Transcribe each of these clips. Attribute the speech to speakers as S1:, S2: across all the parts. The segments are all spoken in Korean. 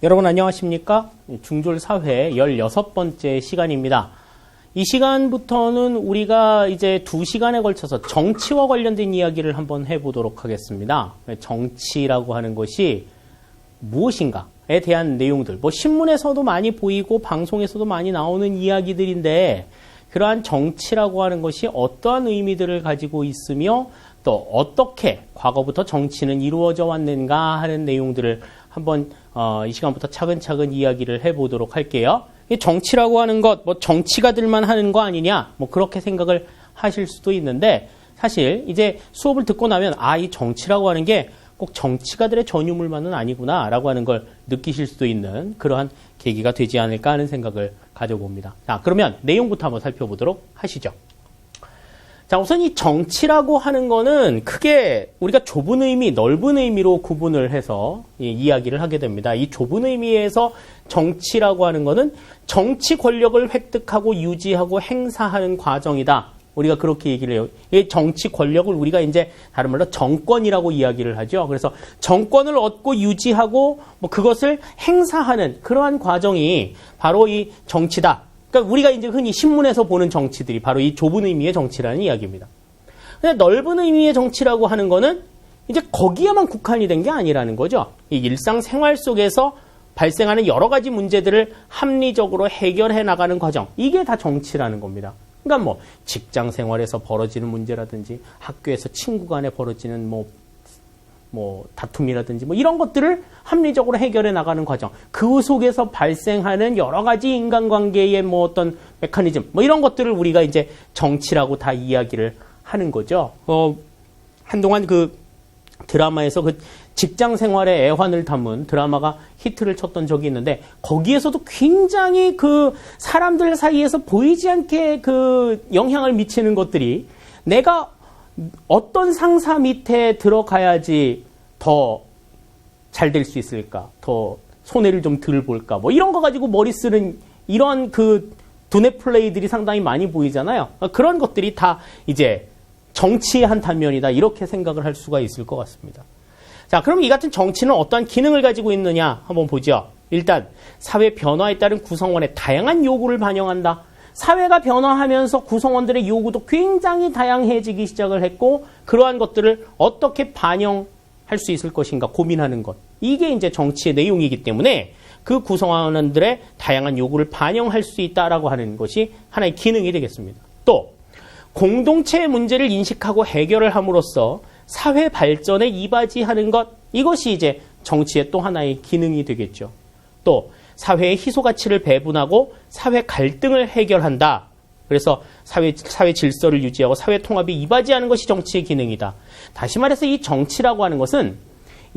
S1: 여러분 안녕하십니까? 중졸사회 16번째 시간입니다. 이 시간부터는 우리가 이제 2시간에 걸쳐서 정치와 관련된 이야기를 한번 해보도록 하겠습니다. 정치라고 하는 것이 무엇인가에 대한 내용들, 신문에서도 많이 보이고 방송에서도 많이 나오는 이야기들인데, 그러한 정치라고 하는 것이 어떠한 의미들을 가지고 있으며 또 어떻게 과거부터 정치는 이루어져 왔는가 하는 내용들을 한번 이 시간부터 차근차근 이야기를 해보도록 할게요. 정치라고 하는 것, 정치가들만 하는 거 아니냐, 그렇게 생각을 하실 수도 있는데, 사실 이제 수업을 듣고 나면 이 정치라고 하는 게 꼭 정치가들의 전유물만은 아니구나 라고 하는 걸 느끼실 수도 있는 그러한 계기가 되지 않을까 하는 생각을 가져봅니다. 자, 그러면 내용부터 한번 살펴보도록 하시죠. 자, 우선 이 정치라고 하는 거는 크게 우리가 좁은 의미, 넓은 의미로 구분을 해서 이야기를 하게 됩니다. 이 좁은 의미에서 정치라고 하는 거는 정치 권력을 획득하고 유지하고 행사하는 과정이다. 우리가 그렇게 얘기를 해요. 이 정치 권력을 우리가 이제 다른 말로 정권이라고 이야기를 하죠. 그래서 정권을 얻고 유지하고 그것을 행사하는 그러한 과정이 바로 이 정치다. 그러니까 우리가 이제 흔히 신문에서 보는 정치들이 바로 이 좁은 의미의 정치라는 이야기입니다. 근데 넓은 의미의 정치라고 하는 거는 이제 거기에만 국한이 된 게 아니라는 거죠. 이 일상생활 속에서 발생하는 여러 가지 문제들을 합리적으로 해결해 나가는 과정. 이게 다 정치라는 겁니다. 그러니까 직장 생활에서 벌어지는 문제라든지 학교에서 친구 간에 벌어지는 다툼이라든지 이런 것들을 합리적으로 해결해 나가는 과정. 그 속에서 발생하는 여러 가지 인간관계의 어떤 메커니즘 이런 것들을 우리가 이제 정치라고 다 이야기를 하는 거죠. 한동안 그 드라마에서 그 직장 생활의 애환을 담은 드라마가 히트를 쳤던 적이 있는데, 거기에서도 굉장히 그 사람들 사이에서 보이지 않게 그 영향을 미치는 것들이, 내가 어떤 상사 밑에 들어가야지 더 잘 될 수 있을까, 더 손해를 좀 덜 볼까, 이런 거 가지고 머리 쓰는 이런 그 두뇌 플레이들이 상당히 많이 보이잖아요. 그런 것들이 다 이제 정치의 한 단면이다, 이렇게 생각을 할 수가 있을 것 같습니다. 자, 그럼 이 같은 정치는 어떠한 기능을 가지고 있느냐 한번 보죠. 일단 사회 변화에 따른 구성원의 다양한 요구를 반영한다. 사회가 변화하면서 구성원들의 요구도 굉장히 다양해지기 시작을 했고, 그러한 것들을 어떻게 반영할 수 있을 것인가 고민하는 것. 이게 이제 정치의 내용이기 때문에 그 구성원들의 다양한 요구를 반영할 수 있다라고 하는 것이 하나의 기능이 되겠습니다. 또 공동체의 문제를 인식하고 해결을 함으로써 사회 발전에 이바지하는 것, 이것이 이제 정치의 또 하나의 기능이 되겠죠. 또 사회의 희소 가치를 배분하고 사회 갈등을 해결한다. 그래서 사회 질서를 유지하고 사회 통합에 이바지하는 것이 정치의 기능이다. 다시 말해서 이 정치라고 하는 것은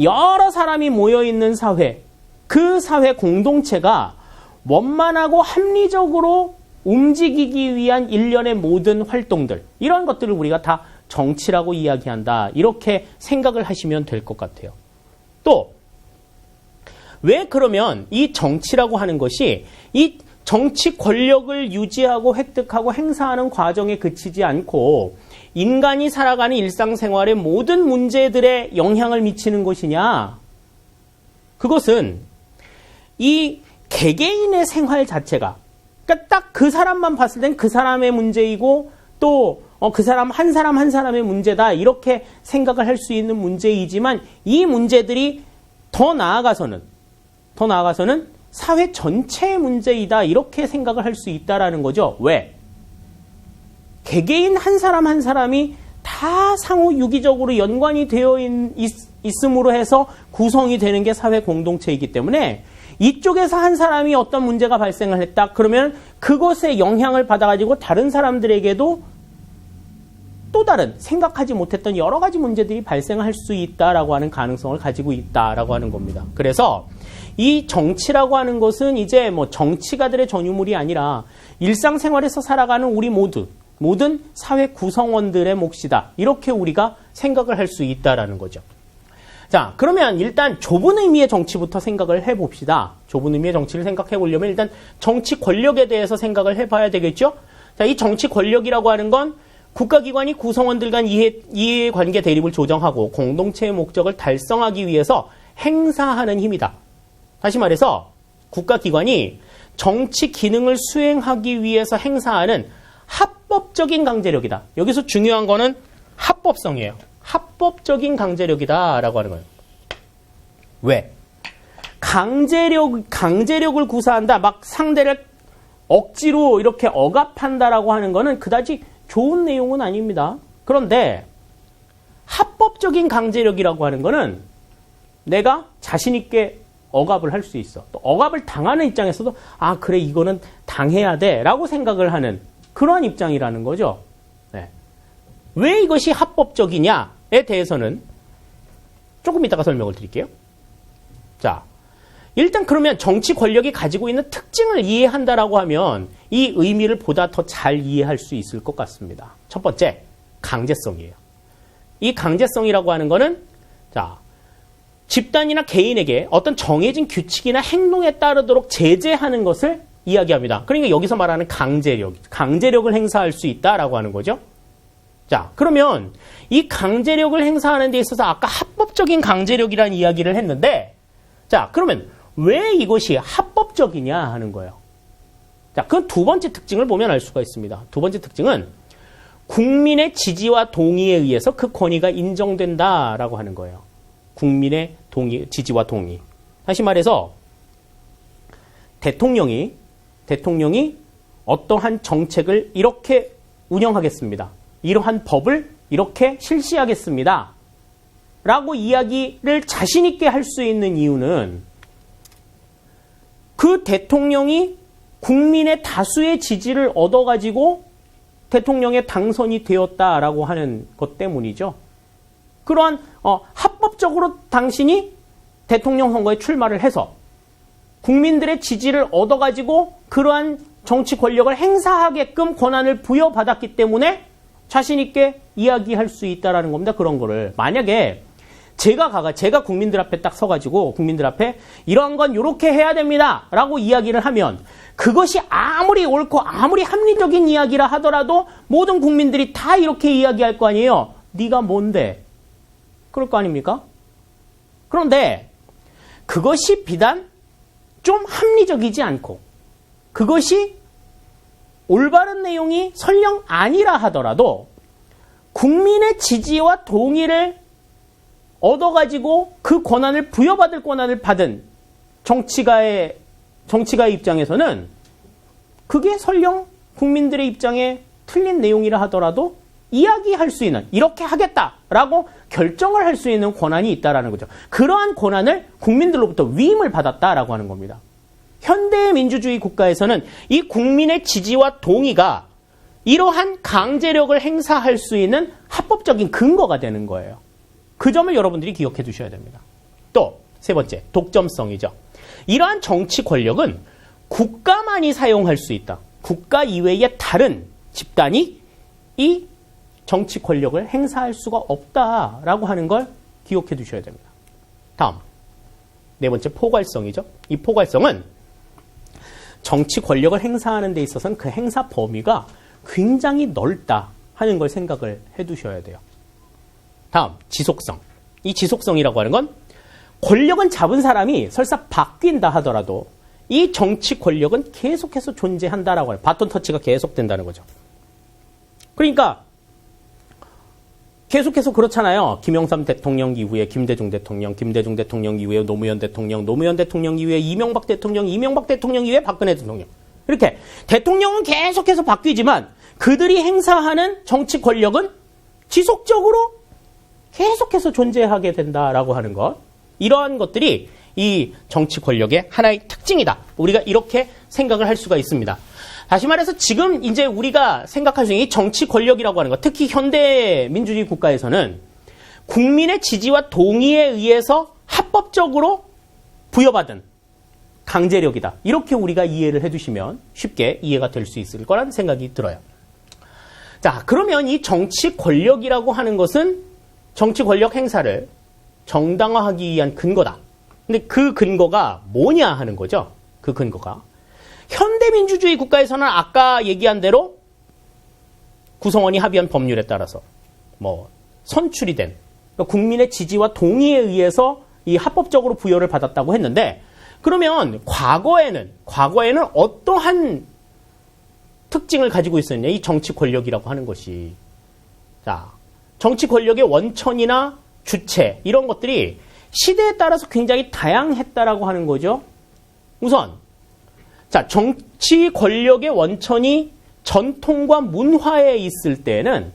S1: 여러 사람이 모여있는 사회, 그 사회 공동체가 원만하고 합리적으로 움직이기 위한 일련의 모든 활동들, 이런 것들을 우리가 다 정치라고 이야기한다, 이렇게 생각을 하시면 될 것 같아요. 또 왜 그러면 이 정치라고 하는 것이 이 정치 권력을 유지하고 획득하고 행사하는 과정에 그치지 않고 인간이 살아가는 일상생활의 모든 문제들에 영향을 미치는 것이냐? 그것은 이 개개인의 생활 자체가, 그러니까 딱 그 사람만 봤을 땐 그 사람의 문제이고, 또 그 사람 한 사람의 문제다, 이렇게 생각을 할 수 있는 문제이지만, 이 문제들이 더 나아가서는 사회 전체의 문제이다, 이렇게 생각을 할 수 있다라는 거죠. 왜? 개개인 한 사람이 다 상호 유기적으로 연관이 되어 있음으로 해서 구성이 되는 게 사회 공동체이기 때문에, 이쪽에서 한 사람이 어떤 문제가 발생을 했다, 그러면 그것에 영향을 받아가지고 다른 사람들에게도 또 다른 생각하지 못했던 여러 가지 문제들이 발생할 수 있다라고 하는 가능성을 가지고 있다라고 하는 겁니다. 그래서 이 정치라고 하는 것은 이제 정치가들의 전유물이 아니라 일상생활에서 살아가는 우리 모든 사회 구성원들의 몫이다, 이렇게 우리가 생각을 할 수 있다라는 거죠. 자, 그러면 일단 좁은 의미의 정치부터 생각을 해봅시다. 좁은 의미의 정치를 생각해 보려면 일단 정치 권력에 대해서 생각을 해봐야 되겠죠? 자, 이 정치 권력이라고 하는 건 국가기관이 구성원들 간 이해관계 대립을 조정하고 공동체의 목적을 달성하기 위해서 행사하는 힘이다. 다시 말해서 국가기관이 정치 기능을 수행하기 위해서 행사하는 합법적인 강제력이다. 여기서 중요한 거는 합법성이에요. 합법적인 강제력이다라고 하는 거예요. 왜? 강제력을 구사한다. 막 상대를 억지로 이렇게 억압한다라고 하는 거는 그다지 좋은 내용은 아닙니다. 그런데 합법적인 강제력이라고 하는 거는 내가 자신 있게 억압을 할 수 있어. 또 억압을 당하는 입장에서도 아 그래 이거는 당해야 돼라고 생각을 하는 그러한 입장이라는 거죠. 네. 왜 이것이 합법적이냐에 대해서는 조금 이따가 설명을 드릴게요. 자, 일단 그러면 정치 권력이 가지고 있는 특징을 이해한다라고 하면 이 의미를 보다 더 잘 이해할 수 있을 것 같습니다. 첫 번째, 강제성이에요. 이 강제성이라고 하는 거는 자, 집단이나 개인에게 어떤 정해진 규칙이나 행동에 따르도록 제재하는 것을 이야기합니다. 그러니까 여기서 말하는 강제력을 행사할 수 있다라고 하는 거죠. 자, 그러면 이 강제력을 행사하는 데 있어서 아까 합법적인 강제력이라는 이야기를 했는데 자, 그러면 왜 이것이 합법적이냐 하는 거예요. 자, 그 두 번째 특징을 보면 알 수가 있습니다. 두 번째 특징은 국민의 지지와 동의에 의해서 그 권위가 인정된다라고 하는 거예요. 국민의 지지와 동의. 다시 말해서 대통령이 어떠한 정책을 이렇게 운영하겠습니다. 이러한 법을 이렇게 실시하겠습니다. 라고 이야기를 자신 있게 할 수 있는 이유는 그 대통령이 국민의 다수의 지지를 얻어가지고 대통령에 당선이 되었다라고 하는 것 때문이죠. 그러한 합법적으로 당신이 대통령 선거에 출마를 해서 국민들의 지지를 얻어가지고 그러한 정치 권력을 행사하게끔 권한을 부여받았기 때문에 자신 있게 이야기할 수 있다라는 겁니다. 그런 거를 만약에 제가 국민들 앞에 딱 서가지고 국민들 앞에 이러한 건 이렇게 해야 됩니다 라고 이야기를 하면 그것이 아무리 옳고 아무리 합리적인 이야기라 하더라도 모든 국민들이 다 이렇게 이야기할 거 아니에요. 네가 뭔데? 그럴 거 아닙니까? 그런데 그것이 비단 좀 합리적이지 않고 그것이 올바른 내용이 설령 아니라 하더라도 국민의 지지와 동의를 얻어가지고 그 권한을 부여받을 권한을 받은 정치가의 입장에서는 그게 설령 국민들의 입장에 틀린 내용이라 하더라도 이야기할 수 있는 이렇게 하겠다라고 결정을 할 수 있는 권한이 있다라는 거죠. 그러한 권한을 국민들로부터 위임을 받았다라고 하는 겁니다. 현대의 민주주의 국가에서는 이 국민의 지지와 동의가 이러한 강제력을 행사할 수 있는 합법적인 근거가 되는 거예요. 그 점을 여러분들이 기억해 두셔야 됩니다. 또 세 번째, 독점성이죠. 이러한 정치 권력은 국가만이 사용할 수 있다. 국가 이외의 다른 집단이 이 정치 권력을 행사할 수가 없다라고 하는 걸 기억해 두셔야 됩니다. 다음, 네 번째, 포괄성이죠. 이 포괄성은 정치 권력을 행사하는 데 있어서는 그 행사 범위가 굉장히 넓다 하는 걸 생각을 해 두셔야 돼요. 다음, 지속성. 이 지속성이라고 하는 건 권력은 잡은 사람이 설사 바뀐다 하더라도 이 정치 권력은 계속해서 존재한다라고 해요. 바톤 터치가 계속된다는 거죠. 그러니까 계속해서 그렇잖아요. 김영삼 대통령 이후에 김대중 대통령 이후에 노무현 대통령 이후에 이명박 대통령 이후에 박근혜 대통령. 이렇게 대통령은 계속해서 바뀌지만 그들이 행사하는 정치 권력은 지속적으로 계속해서 존재하게 된다라고 하는 것. 이러한 것들이 이 정치 권력의 하나의 특징이다. 우리가 이렇게 생각을 할 수가 있습니다. 다시 말해서 지금 이제 우리가 생각할 수 있는 이 정치 권력이라고 하는 것, 특히 현대 민주주의 국가에서는 국민의 지지와 동의에 의해서 합법적으로 부여받은 강제력이다. 이렇게 우리가 이해를 해두시면 쉽게 이해가 될 수 있을 거란 생각이 들어요. 자, 그러면 이 정치 권력이라고 하는 것은 정치 권력 행사를 정당화하기 위한 근거다. 근데 그 근거가 뭐냐 하는 거죠. 그 근거가. 현대민주주의 국가에서는 아까 얘기한 대로 구성원이 합의한 법률에 따라서 선출이 된 국민의 지지와 동의에 의해서 이 합법적으로 부여를 받았다고 했는데 그러면 과거에는 어떠한 특징을 가지고 있었냐? 이 정치 권력이라고 하는 것이. 자, 정치 권력의 원천이나 주체, 이런 것들이 시대에 따라서 굉장히 다양했다라고 하는 거죠. 우선, 자, 정치 권력의 원천이 전통과 문화에 있을 때는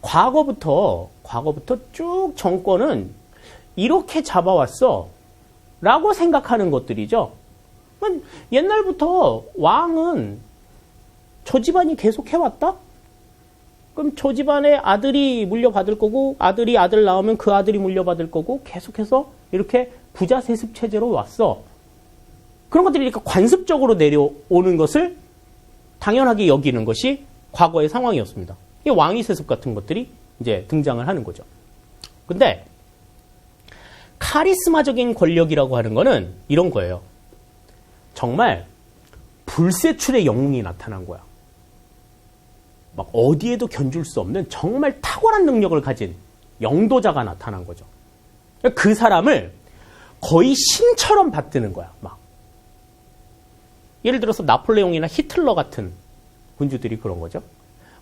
S1: 과거부터 쭉 정권은 이렇게 잡아왔어 라고 생각하는 것들이죠. 옛날부터 왕은 저 집안이 계속 해왔다? 그럼 저 집안의 아들이 물려받을 거고, 아들이 아들 낳으면 그 아들이 물려받을 거고, 계속해서 이렇게 부자 세습 체제로 왔어. 그런 것들이 이렇게 관습적으로 내려오는 것을 당연하게 여기는 것이 과거의 상황이었습니다. 이 왕위 세습 같은 것들이 이제 등장을 하는 거죠. 근데 카리스마적인 권력이라고 하는 거는 이런 거예요. 정말 불세출의 영웅이 나타난 거야. 막 어디에도 견줄 수 없는 정말 탁월한 능력을 가진 영도자가 나타난 거죠. 그 사람을 거의 신처럼 받드는 거야. 막 예를 들어서 나폴레옹이나 히틀러 같은 군주들이 그런 거죠.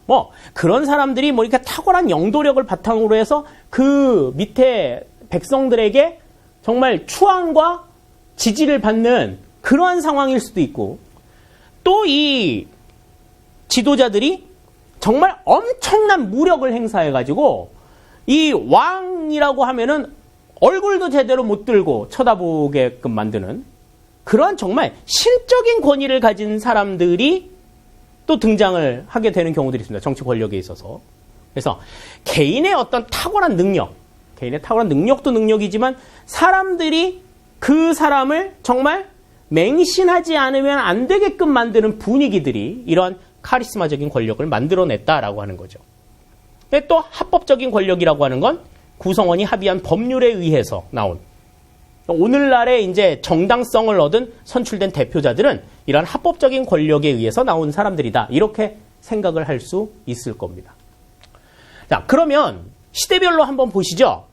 S1: 뭐 그런 사람들이 뭐 이렇게 탁월한 영도력을 바탕으로 해서 그 밑에 백성들에게 정말 추앙과 지지를 받는 그러한 상황일 수도 있고, 또 이 지도자들이 정말 엄청난 무력을 행사해가지고 이 왕이라고 하면은 얼굴도 제대로 못 들고 쳐다보게끔 만드는 그러한 정말 신적인 권위를 가진 사람들이 또 등장을 하게 되는 경우들이 있습니다. 정치 권력에 있어서. 그래서 개인의 어떤 탁월한 능력, 개인의 탁월한 능력도 능력이지만 사람들이 그 사람을 정말 맹신하지 않으면 안 되게끔 만드는 분위기들이 이런 카리스마적인 권력을 만들어냈다라고 하는 거죠. 근데 또 합법적인 권력이라고 하는 건 구성원이 합의한 법률에 의해서 나온, 오늘날의 이제 정당성을 얻은 선출된 대표자들은 이런 합법적인 권력에 의해서 나온 사람들이다. 이렇게 생각을 할 수 있을 겁니다. 자, 그러면 시대별로 한번 보시죠.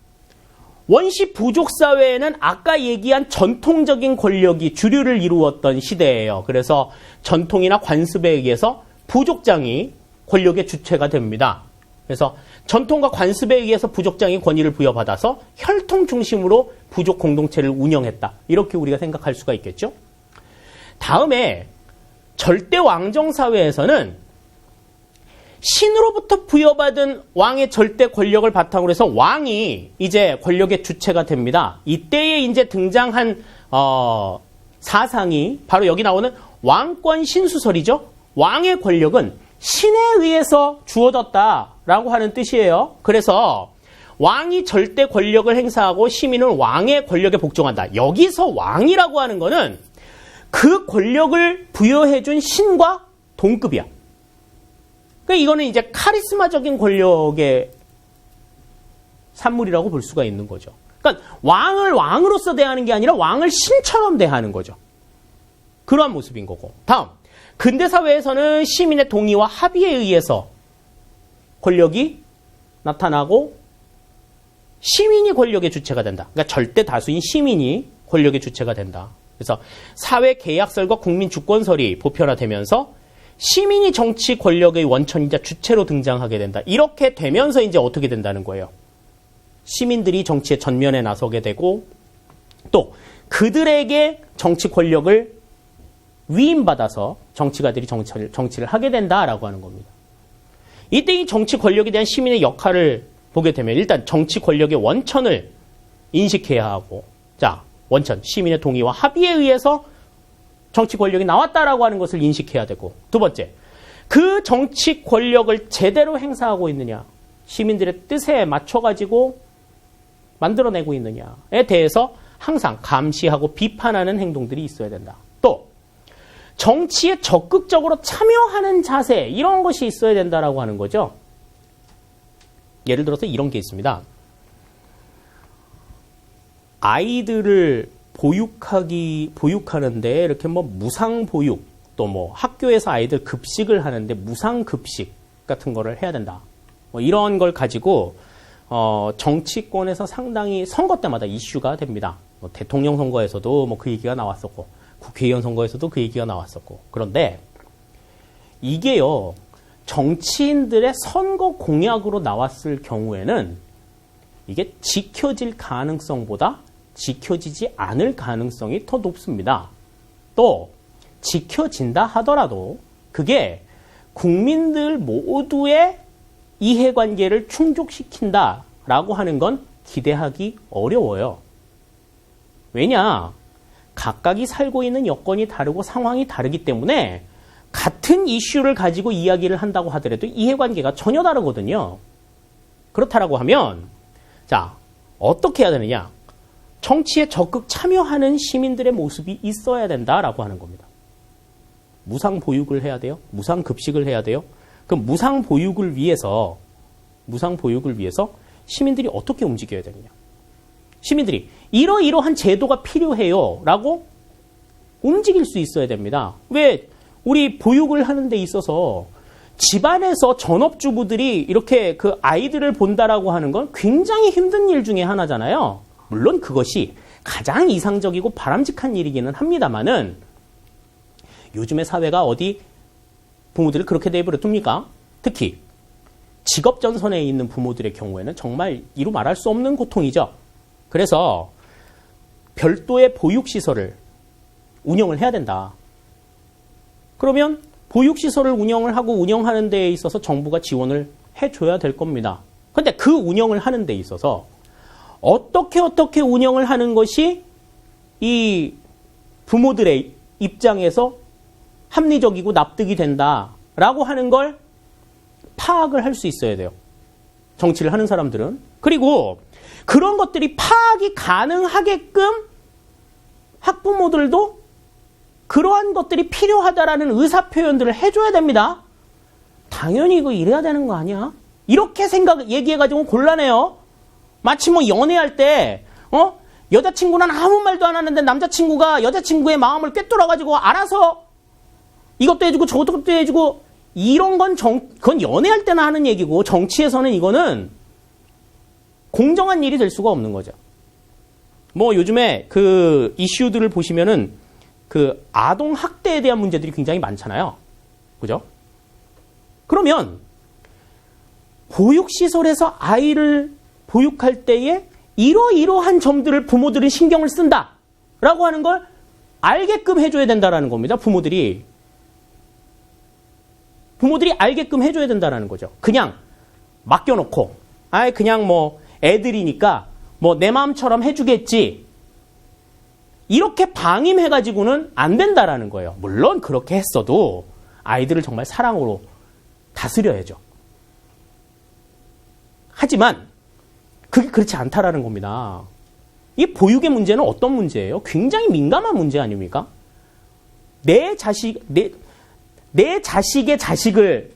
S1: 원시 부족 사회에는 아까 얘기한 전통적인 권력이 주류를 이루었던 시대예요. 그래서 전통이나 관습에 의해서 부족장이 권력의 주체가 됩니다. 그래서 전통과 관습에 의해서 부족장이 권위를 부여받아서 혈통 중심으로 부족 공동체를 운영했다. 이렇게 우리가 생각할 수가 있겠죠. 다음에 절대 왕정 사회에서는 신으로부터 부여받은 왕의 절대 권력을 바탕으로 해서 왕이 이제 권력의 주체가 됩니다. 이때에 이제 등장한 사상이 바로 여기 나오는 왕권 신수설이죠. 왕의 권력은 신에 의해서 주어졌다라고 하는 뜻이에요. 그래서 왕이 절대 권력을 행사하고 시민은 왕의 권력에 복종한다. 여기서 왕이라고 하는 거는 그 권력을 부여해준 신과 동급이야. 그러니까 이거는 이제 카리스마적인 권력의 산물이라고 볼 수가 있는 거죠. 그러니까 왕을 왕으로서 대하는 게 아니라 왕을 신처럼 대하는 거죠. 그러한 모습인 거고. 다음, 근대 사회에서는 시민의 동의와 합의에 의해서 권력이 나타나고 시민이 권력의 주체가 된다. 그러니까 절대 다수인 시민이 권력의 주체가 된다. 그래서 사회 계약설과 국민 주권설이 보편화되면서 시민이 정치 권력의 원천이자 주체로 등장하게 된다. 이렇게 되면서 이제 어떻게 된다는 거예요. 시민들이 정치의 전면에 나서게 되고 또 그들에게 정치 권력을 위임받아서 정치가들이 정치를 하게 된다라고 하는 겁니다. 이때 이 정치 권력에 대한 시민의 역할을 보게 되면 일단 정치 권력의 원천을 인식해야 하고, 자, 원천, 시민의 동의와 합의에 의해서 정치 권력이 나왔다라고 하는 것을 인식해야 되고, 두 번째, 그 정치 권력을 제대로 행사하고 있느냐, 시민들의 뜻에 맞춰가지고 만들어내고 있느냐에 대해서 항상 감시하고 비판하는 행동들이 있어야 된다. 또 정치에 적극적으로 참여하는 자세, 이런 것이 있어야 된다라고 하는 거죠. 예를 들어서 이런 게 있습니다. 아이들을 보육하는데 이렇게 뭐 무상보육, 또 뭐 학교에서 아이들 급식을 하는데 무상급식 같은 거를 해야 된다. 뭐 이런 걸 가지고 정치권에서 상당히 선거 때마다 이슈가 됩니다. 뭐 대통령 선거에서도 뭐 그 얘기가 나왔었고, 국회의원 선거에서도 그 얘기가 나왔었고. 그런데 이게요, 정치인들의 선거 공약으로 나왔을 경우에는 이게 지켜질 가능성보다 지켜지지 않을 가능성이 더 높습니다. 또 지켜진다 하더라도 그게 국민들 모두의 이해관계를 충족시킨다라고 하는 건 기대하기 어려워요. 왜냐? 각각이 살고 있는 여건이 다르고 상황이 다르기 때문에 같은 이슈를 가지고 이야기를 한다고 하더라도 이해관계가 전혀 다르거든요. 그렇다라고 하면 자, 어떻게 해야 되느냐? 정치에 적극 참여하는 시민들의 모습이 있어야 된다라고 하는 겁니다. 무상보육을 해야 돼요? 무상급식을 해야 돼요? 그럼 무상보육을 위해서 시민들이 어떻게 움직여야 되느냐? 시민들이 이러이러한 제도가 필요해요 라고 움직일 수 있어야 됩니다. 왜? 우리 보육을 하는 데 있어서 집안에서 전업주부들이 이렇게 그 아이들을 본다라고 하는 건 굉장히 힘든 일 중에 하나잖아요. 물론 그것이 가장 이상적이고 바람직한 일이기는 합니다만은 요즘의 사회가 어디 부모들을 그렇게 내버려 둡니까? 특히 직업전선에 있는 부모들의 경우에는 정말 이루 말할 수 없는 고통이죠. 그래서 별도의 보육시설을 운영을 해야 된다. 그러면 보육시설을 운영을 하고 운영하는 데에 있어서 정부가 지원을 해줘야 될 겁니다. 그런데 그 운영을 하는 데 있어서 어떻게 운영을 하는 것이 이 부모들의 입장에서 합리적이고 납득이 된다라고 하는 걸 파악을 할 수 있어야 돼요. 정치를 하는 사람들은. 그리고 그런 것들이 파악이 가능하게끔 학부모들도 그러한 것들이 필요하다라는 의사표현들을 해줘야 됩니다. 당연히 이거 이래야 되는 거 아니야? 이렇게 얘기해가지고 곤란해요. 마치 뭐 연애할 때, 여자친구는 아무 말도 안 하는데 남자친구가 여자친구의 마음을 꿰뚫어가지고 알아서 이것도 해주고 저것도 해주고 이런 건 그건 연애할 때나 하는 얘기고 정치에서는 이거는 공정한 일이 될 수가 없는 거죠. 뭐 요즘에 그 이슈들을 보시면은 그 아동 학대에 대한 문제들이 굉장히 많잖아요. 그죠? 그러면 보육시설에서 아이를 보육할 때에 이러이러한 점들을 부모들은 신경을 쓴다라고 하는 걸 알게끔 해줘야 된다라는 겁니다. 부모들이 알게끔 해줘야 된다라는 거죠. 그냥 맡겨놓고 그냥 뭐 애들이니까 뭐 내 마음처럼 해주겠지 이렇게 방임해가지고는 안 된다라는 거예요. 물론 그렇게 했어도 아이들을 정말 사랑으로 다스려야죠. 하지만 그게 그렇지 않다라는 겁니다. 이 보육의 문제는 어떤 문제예요? 굉장히 민감한 문제 아닙니까? 내 자식의 자식을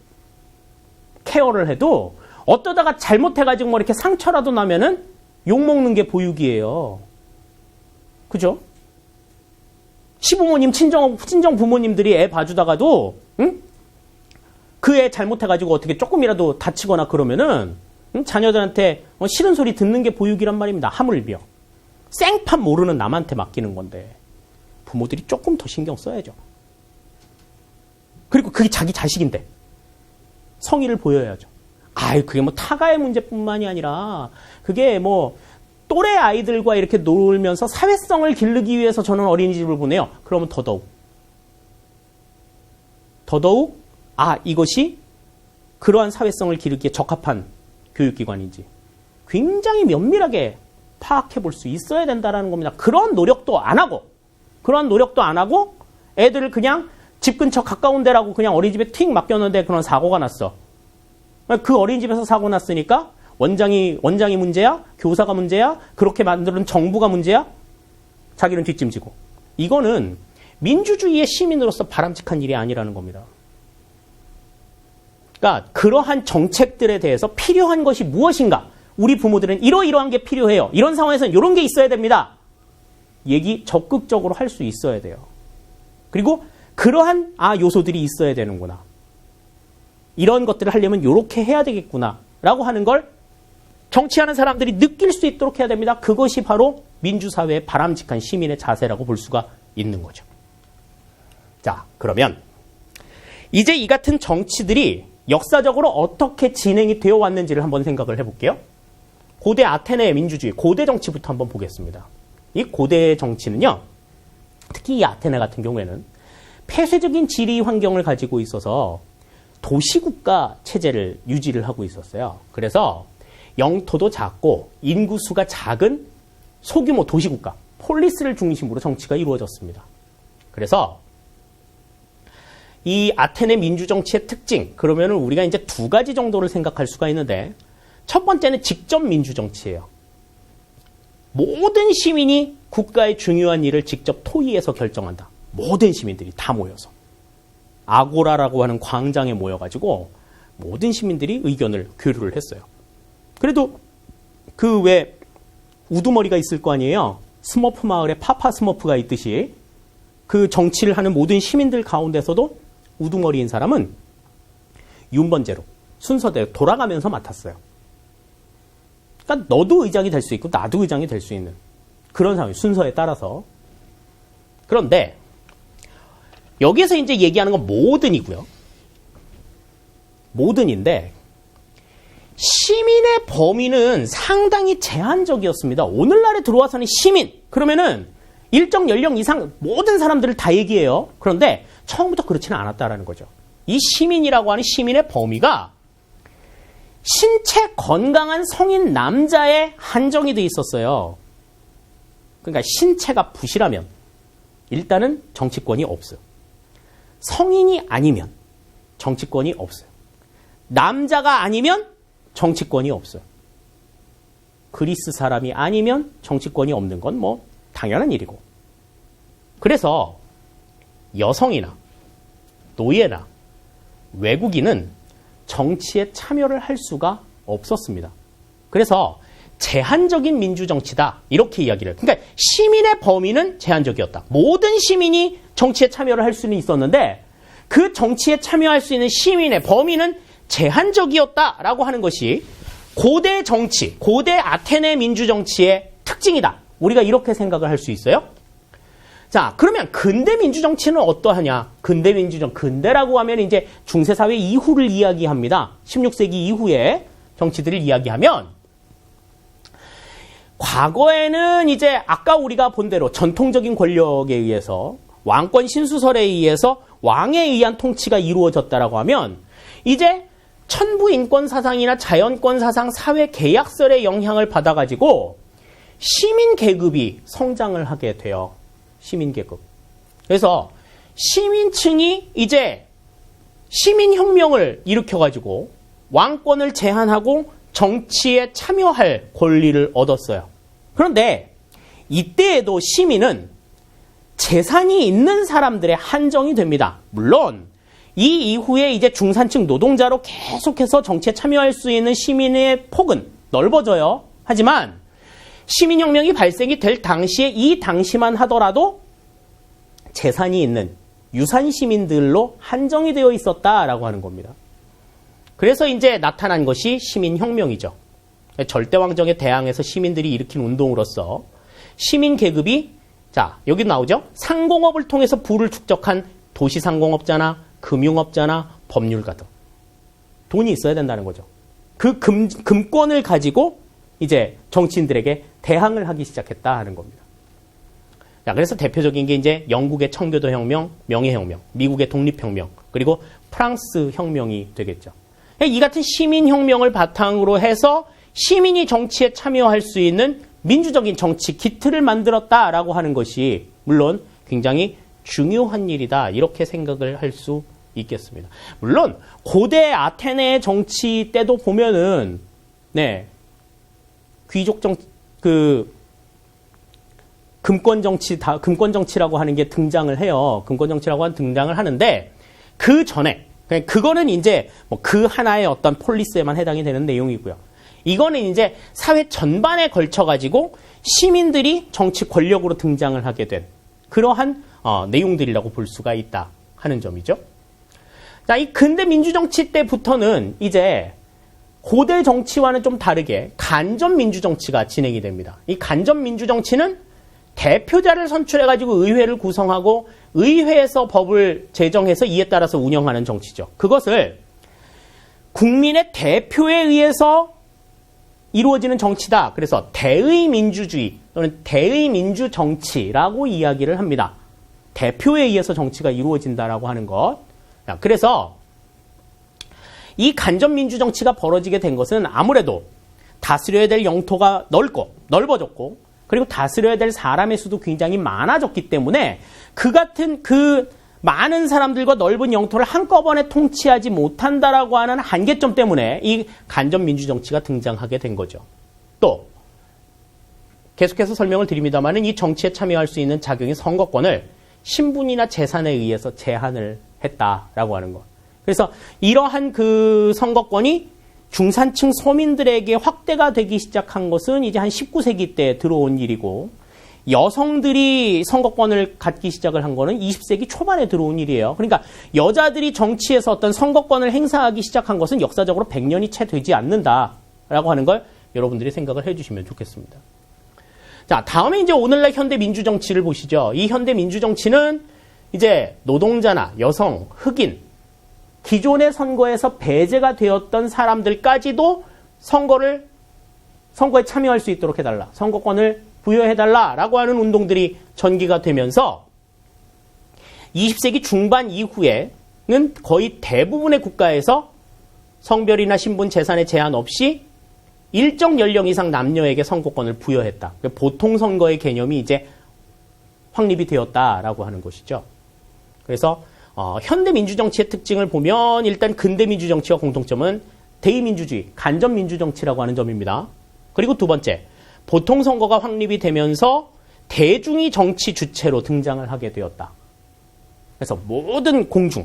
S1: 케어를 해도 어떠다가 잘못해가지고 뭐 이렇게 상처라도 나면은 욕먹는 게 보육이에요. 그죠? 시부모님, 친정 부모님들이 애 봐주다가도, 그 애 잘못해가지고 어떻게 조금이라도 다치거나 그러면은, 자녀들한테 싫은 소리 듣는 게 보육이란 말입니다. 하물며. 생판 모르는 남한테 맡기는 건데, 부모들이 조금 더 신경 써야죠. 그리고 그게 자기 자식인데, 성의를 보여야죠. 그게 뭐 타가의 문제뿐만이 아니라, 그게 뭐, 또래 아이들과 이렇게 놀면서 사회성을 기르기 위해서 저는 어린이집을 보내요. 그러면 더더욱 이것이 그러한 사회성을 기르기에 적합한 교육기관인지 굉장히 면밀하게 파악해 볼 수 있어야 된다는 겁니다. 그런 노력도 안 하고 애들을 그냥 집 근처 가까운 데라고 그냥 어린이집에 틱 맡겼는데 그런 사고가 났어. 그 어린이집에서 사고 났으니까 원장이 문제야? 교사가 문제야? 그렇게 만드는 정부가 문제야? 자기는 뒷짐지고. 이거는 민주주의의 시민으로서 바람직한 일이 아니라는 겁니다. 그러니까 그러한 정책들에 대해서 필요한 것이 무엇인가? 우리 부모들은 이러이러한 게 필요해요. 이런 상황에서는 이런 게 있어야 됩니다. 얘기 적극적으로 할 수 있어야 돼요. 그리고 그러한 요소들이 있어야 되는구나. 이런 것들을 하려면 이렇게 해야 되겠구나. 라고 하는 걸 정치하는 사람들이 느낄 수 있도록 해야 됩니다. 그것이 바로 민주사회의 바람직한 시민의 자세라고 볼 수가 있는 거죠. 자, 그러면 이제 이 같은 정치들이 역사적으로 어떻게 진행이 되어 왔는지를 한번 생각을 해볼게요. 고대 아테네의 민주주의, 고대 정치부터 한번 보겠습니다. 이 고대 정치는요, 특히 이 아테네 같은 경우에는 폐쇄적인 지리 환경을 가지고 있어서 도시국가 체제를 유지를 하고 있었어요. 그래서 영토도 작고 인구수가 작은 소규모 도시국가, 폴리스를 중심으로 정치가 이루어졌습니다. 그래서 이 아테네 민주정치의 특징, 그러면은 우리가 이제 두 가지 정도를 생각할 수가 있는데, 첫 번째는 직접 민주정치예요. 모든 시민이 국가의 중요한 일을 직접 토의해서 결정한다. 모든 시민들이 다 모여서. 아고라라고 하는 광장에 모여가지고 모든 시민들이 의견을 교류를 했어요. 그래도 그 외 우두머리가 있을 거 아니에요. 스머프 마을에 파파 스머프가 있듯이 그 정치를 하는 모든 시민들 가운데서도 우두머리인 사람은 윤번제로 순서대로 돌아가면서 맡았어요. 그러니까 너도 의장이 될 수 있고 나도 의장이 될 수 있는 그런 상황이 순서에 따라서. 그런데 여기에서 이제 얘기하는 건 모든이고요. 모든인데 시민의 범위는 상당히 제한적이었습니다. 오늘날에 들어와서는 시민, 그러면은 일정 연령 이상 모든 사람들을 다 얘기해요. 그런데 처음부터 그렇지는 않았다라는 거죠. 이 시민이라고 하는 시민의 범위가 신체 건강한 성인 남자에 한정이 돼 있었어요. 그러니까 신체가 부실하면 일단은 정치권이 없어요. 성인이 아니면 정치권이 없어요. 남자가 아니면 정치권이 없어요. 그리스 사람이 아니면 정치권이 없는 건 뭐 당연한 일이고. 그래서 여성이나 노예나 외국인은 정치에 참여를 할 수가 없었습니다. 그래서 제한적인 민주정치다 이렇게 이야기를. 그러니까 시민의 범위는 제한적이었다. 모든 시민이 정치에 참여를 할 수는 있었는데 그 정치에 참여할 수 있는 시민의 범위는 제한적이었다라고 하는 것이 고대 정치, 고대 아테네 민주정치의 특징이다. 우리가 이렇게 생각을 할 수 있어요. 자, 그러면 근대 민주정치는 어떠하냐? 근대라고 하면 이제 중세사회 이후를 이야기합니다. 16세기 이후의 정치들을 이야기하면 과거에는 이제 아까 우리가 본 대로 전통적인 권력에 의해서 왕권 신수설에 의해서 왕에 의한 통치가 이루어졌다라고 하면 이제 천부인권 사상이나 자연권 사상, 사회 계약설의 영향을 받아가지고 시민 계급이 성장을 하게 돼요. 시민 계급. 그래서 시민층이 이제 시민혁명을 일으켜가지고 왕권을 제한하고 정치에 참여할 권리를 얻었어요. 그런데 이때에도 시민은 재산이 있는 사람들의 한정이 됩니다. 물론 이 이후에 이제 중산층 노동자로 계속해서 정치에 참여할 수 있는 시민의 폭은 넓어져요. 하지만 시민혁명이 발생이 될 당시에 이 당시만 하더라도 재산이 있는 유산 시민들로 한정이 되어 있었다라고 하는 겁니다. 그래서 이제 나타난 것이 시민혁명이죠. 절대왕정에 대항해서 시민들이 일으킨 운동으로서 시민 계급이 자 여기 나오죠. 상공업을 통해서 부를 축적한 도시상공업자나 금융업자나 법률가 등 돈이 있어야 된다는 거죠. 그 금권을 가지고 이제 정치인들에게 대항을 하기 시작했다 하는 겁니다. 자, 그래서 대표적인 게 이제 영국의 청교도 혁명, 명예혁명, 미국의 독립혁명, 그리고 프랑스 혁명이 되겠죠. 이 같은 시민혁명을 바탕으로 해서 시민이 정치에 참여할 수 있는 민주적인 정치 기틀을 만들었다라고 하는 것이 물론 굉장히 중요한 일이다 이렇게 생각을 할 수 있겠습니다. 물론 고대 아테네 정치 때도 보면은 네 귀족 금권 정치라고 하는 게 등장을 해요. 금권 정치라고 하는 등장을 하는데 그 전에 그거는 이제 뭐 그 하나의 어떤 폴리스에만 해당이 되는 내용이고요. 이거는 이제 사회 전반에 걸쳐 가지고 시민들이 정치 권력으로 등장을 하게 된 그러한 내용들이라고 볼 수가 있다 하는 점이죠. 자, 이 근대 민주정치 때부터는 이제 고대 정치와는 좀 다르게 간접민주정치가 진행이 됩니다. 이 간접민주정치는 대표자를 선출해가지고 의회를 구성하고 의회에서 법을 제정해서 이에 따라서 운영하는 정치죠. 그것을 국민의 대표에 의해서 이루어지는 정치다. 그래서 대의민주주의 또는 대의민주정치라고 이야기를 합니다. 대표에 의해서 정치가 이루어진다라고 하는 것. 그래서 이 간접민주정치가 벌어지게 된 것은 아무래도 다스려야 될 영토가 넓어졌고 그리고 다스려야 될 사람의 수도 굉장히 많아졌기 때문에 그 같은 그 많은 사람들과 넓은 영토를 한꺼번에 통치하지 못한다라고 하는 한계점 때문에 이 간접민주정치가 등장하게 된 거죠. 또 계속해서 설명을 드립니다만은 이 정치에 참여할 수 있는 자격인 선거권을 신분이나 재산에 의해서 제한을 했다라고 하는 것. 그래서 이러한 그 선거권이 중산층 서민들에게 확대가 되기 시작한 것은 이제 한 19세기 때 들어온 일이고 여성들이 선거권을 갖기 시작을 한 거는 20세기 초반에 들어온 일이에요. 그러니까 여자들이 정치에서 어떤 선거권을 행사하기 시작한 것은 역사적으로 100년이 채 되지 않는다라고 하는 걸 여러분들이 생각을 해주시면 좋겠습니다. 자, 다음에 이제 오늘날 현대 민주정치를 보시죠. 이 현대 민주정치는 이제 노동자나 여성, 흑인, 기존의 선거에서 배제가 되었던 사람들까지도 선거에 참여할 수 있도록 해달라. 선거권을 부여해달라라고 하는 운동들이 전개가 되면서 20세기 중반 이후에는 거의 대부분의 국가에서 성별이나 신분, 재산의 제한 없이 일정 연령 이상 남녀에게 선거권을 부여했다. 보통 선거의 개념이 이제 확립이 되었다라고 하는 것이죠. 그래서 현대 민주정치의 특징을 보면 일단 근대 민주정치와 공통점은 대의민주주의, 간접민주정치라고 하는 점입니다. 그리고 두 번째, 보통 선거가 확립이 되면서 대중이 정치 주체로 등장을 하게 되었다. 그래서 모든 공중,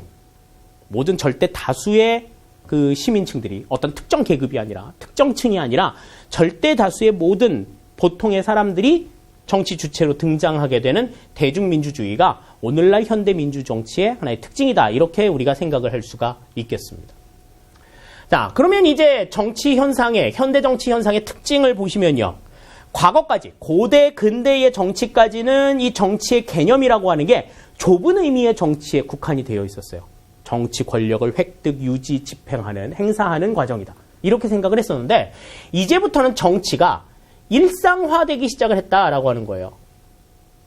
S1: 모든 절대 다수의 그 시민층들이 어떤 특정 계급이 아니라 특정 층이 아니라 절대 다수의 모든 보통의 사람들이 정치 주체로 등장하게 되는 대중민주주의가 오늘날 현대 민주정치의 하나의 특징이다. 이렇게 우리가 생각을 할 수가 있겠습니다. 자, 그러면 이제 현대 정치 현상의 특징을 보시면요. 과거까지, 고대, 근대의 정치까지는 이 정치의 개념이라고 하는 게 좁은 의미의 정치에 국한이 되어 있었어요. 정치 권력을 획득, 유지, 집행하는, 행사하는 과정이다. 이렇게 생각을 했었는데 이제부터는 정치가 일상화되기 시작을 했다라고 하는 거예요.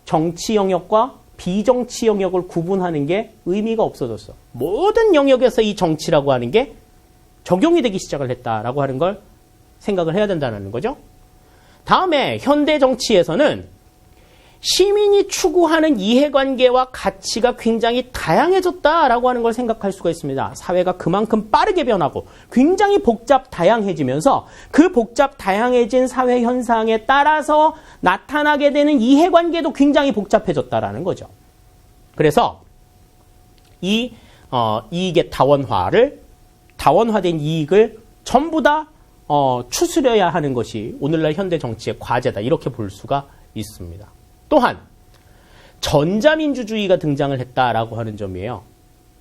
S1: 정치 영역과 비정치 영역을 구분하는 게 의미가 없어졌어. 모든 영역에서 이 정치라고 하는 게 적용이 되기 시작을 했다라고 하는 걸 생각을 해야 된다는 거죠. 다음에 현대 정치에서는 시민이 추구하는 이해관계와 가치가 굉장히 다양해졌다라고 하는 걸 생각할 수가 있습니다. 사회가 그만큼 빠르게 변하고 굉장히 복잡 다양해지면서 그 복잡 다양해진 사회 현상에 따라서 나타나게 되는 이해관계도 굉장히 복잡해졌다라는 거죠. 그래서 이 이익의 다원화된 이익을 전부 다 추스려야 하는 것이 오늘날 현대 정치의 과제다. 이렇게 볼 수가 있습니다. 또한 전자민주주의가 등장을 했다라고 하는 점이에요.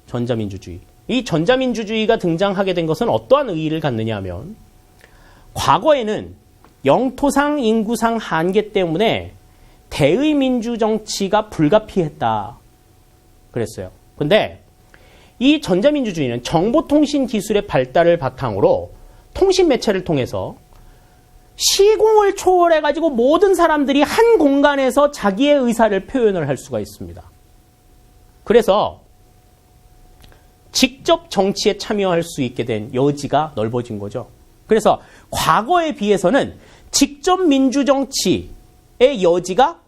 S1: 전자민주주의. 이 전자민주주의가 등장하게 된 것은 어떠한 의의를 갖느냐 하면 과거에는 영토상, 인구상 한계 때문에 대의민주정치가 불가피했다. 그랬어요. 근데 이 전자민주주의는 정보통신 기술의 발달을 바탕으로 통신 매체를 통해서 시공을 초월해가지고 모든 사람들이 한 공간에서 자기의 의사를 표현을 할 수가 있습니다. 그래서 직접 정치에 참여할 수 있게 된 여지가 넓어진 거죠. 그래서 과거에 비해서는 직접 민주정치의 여지가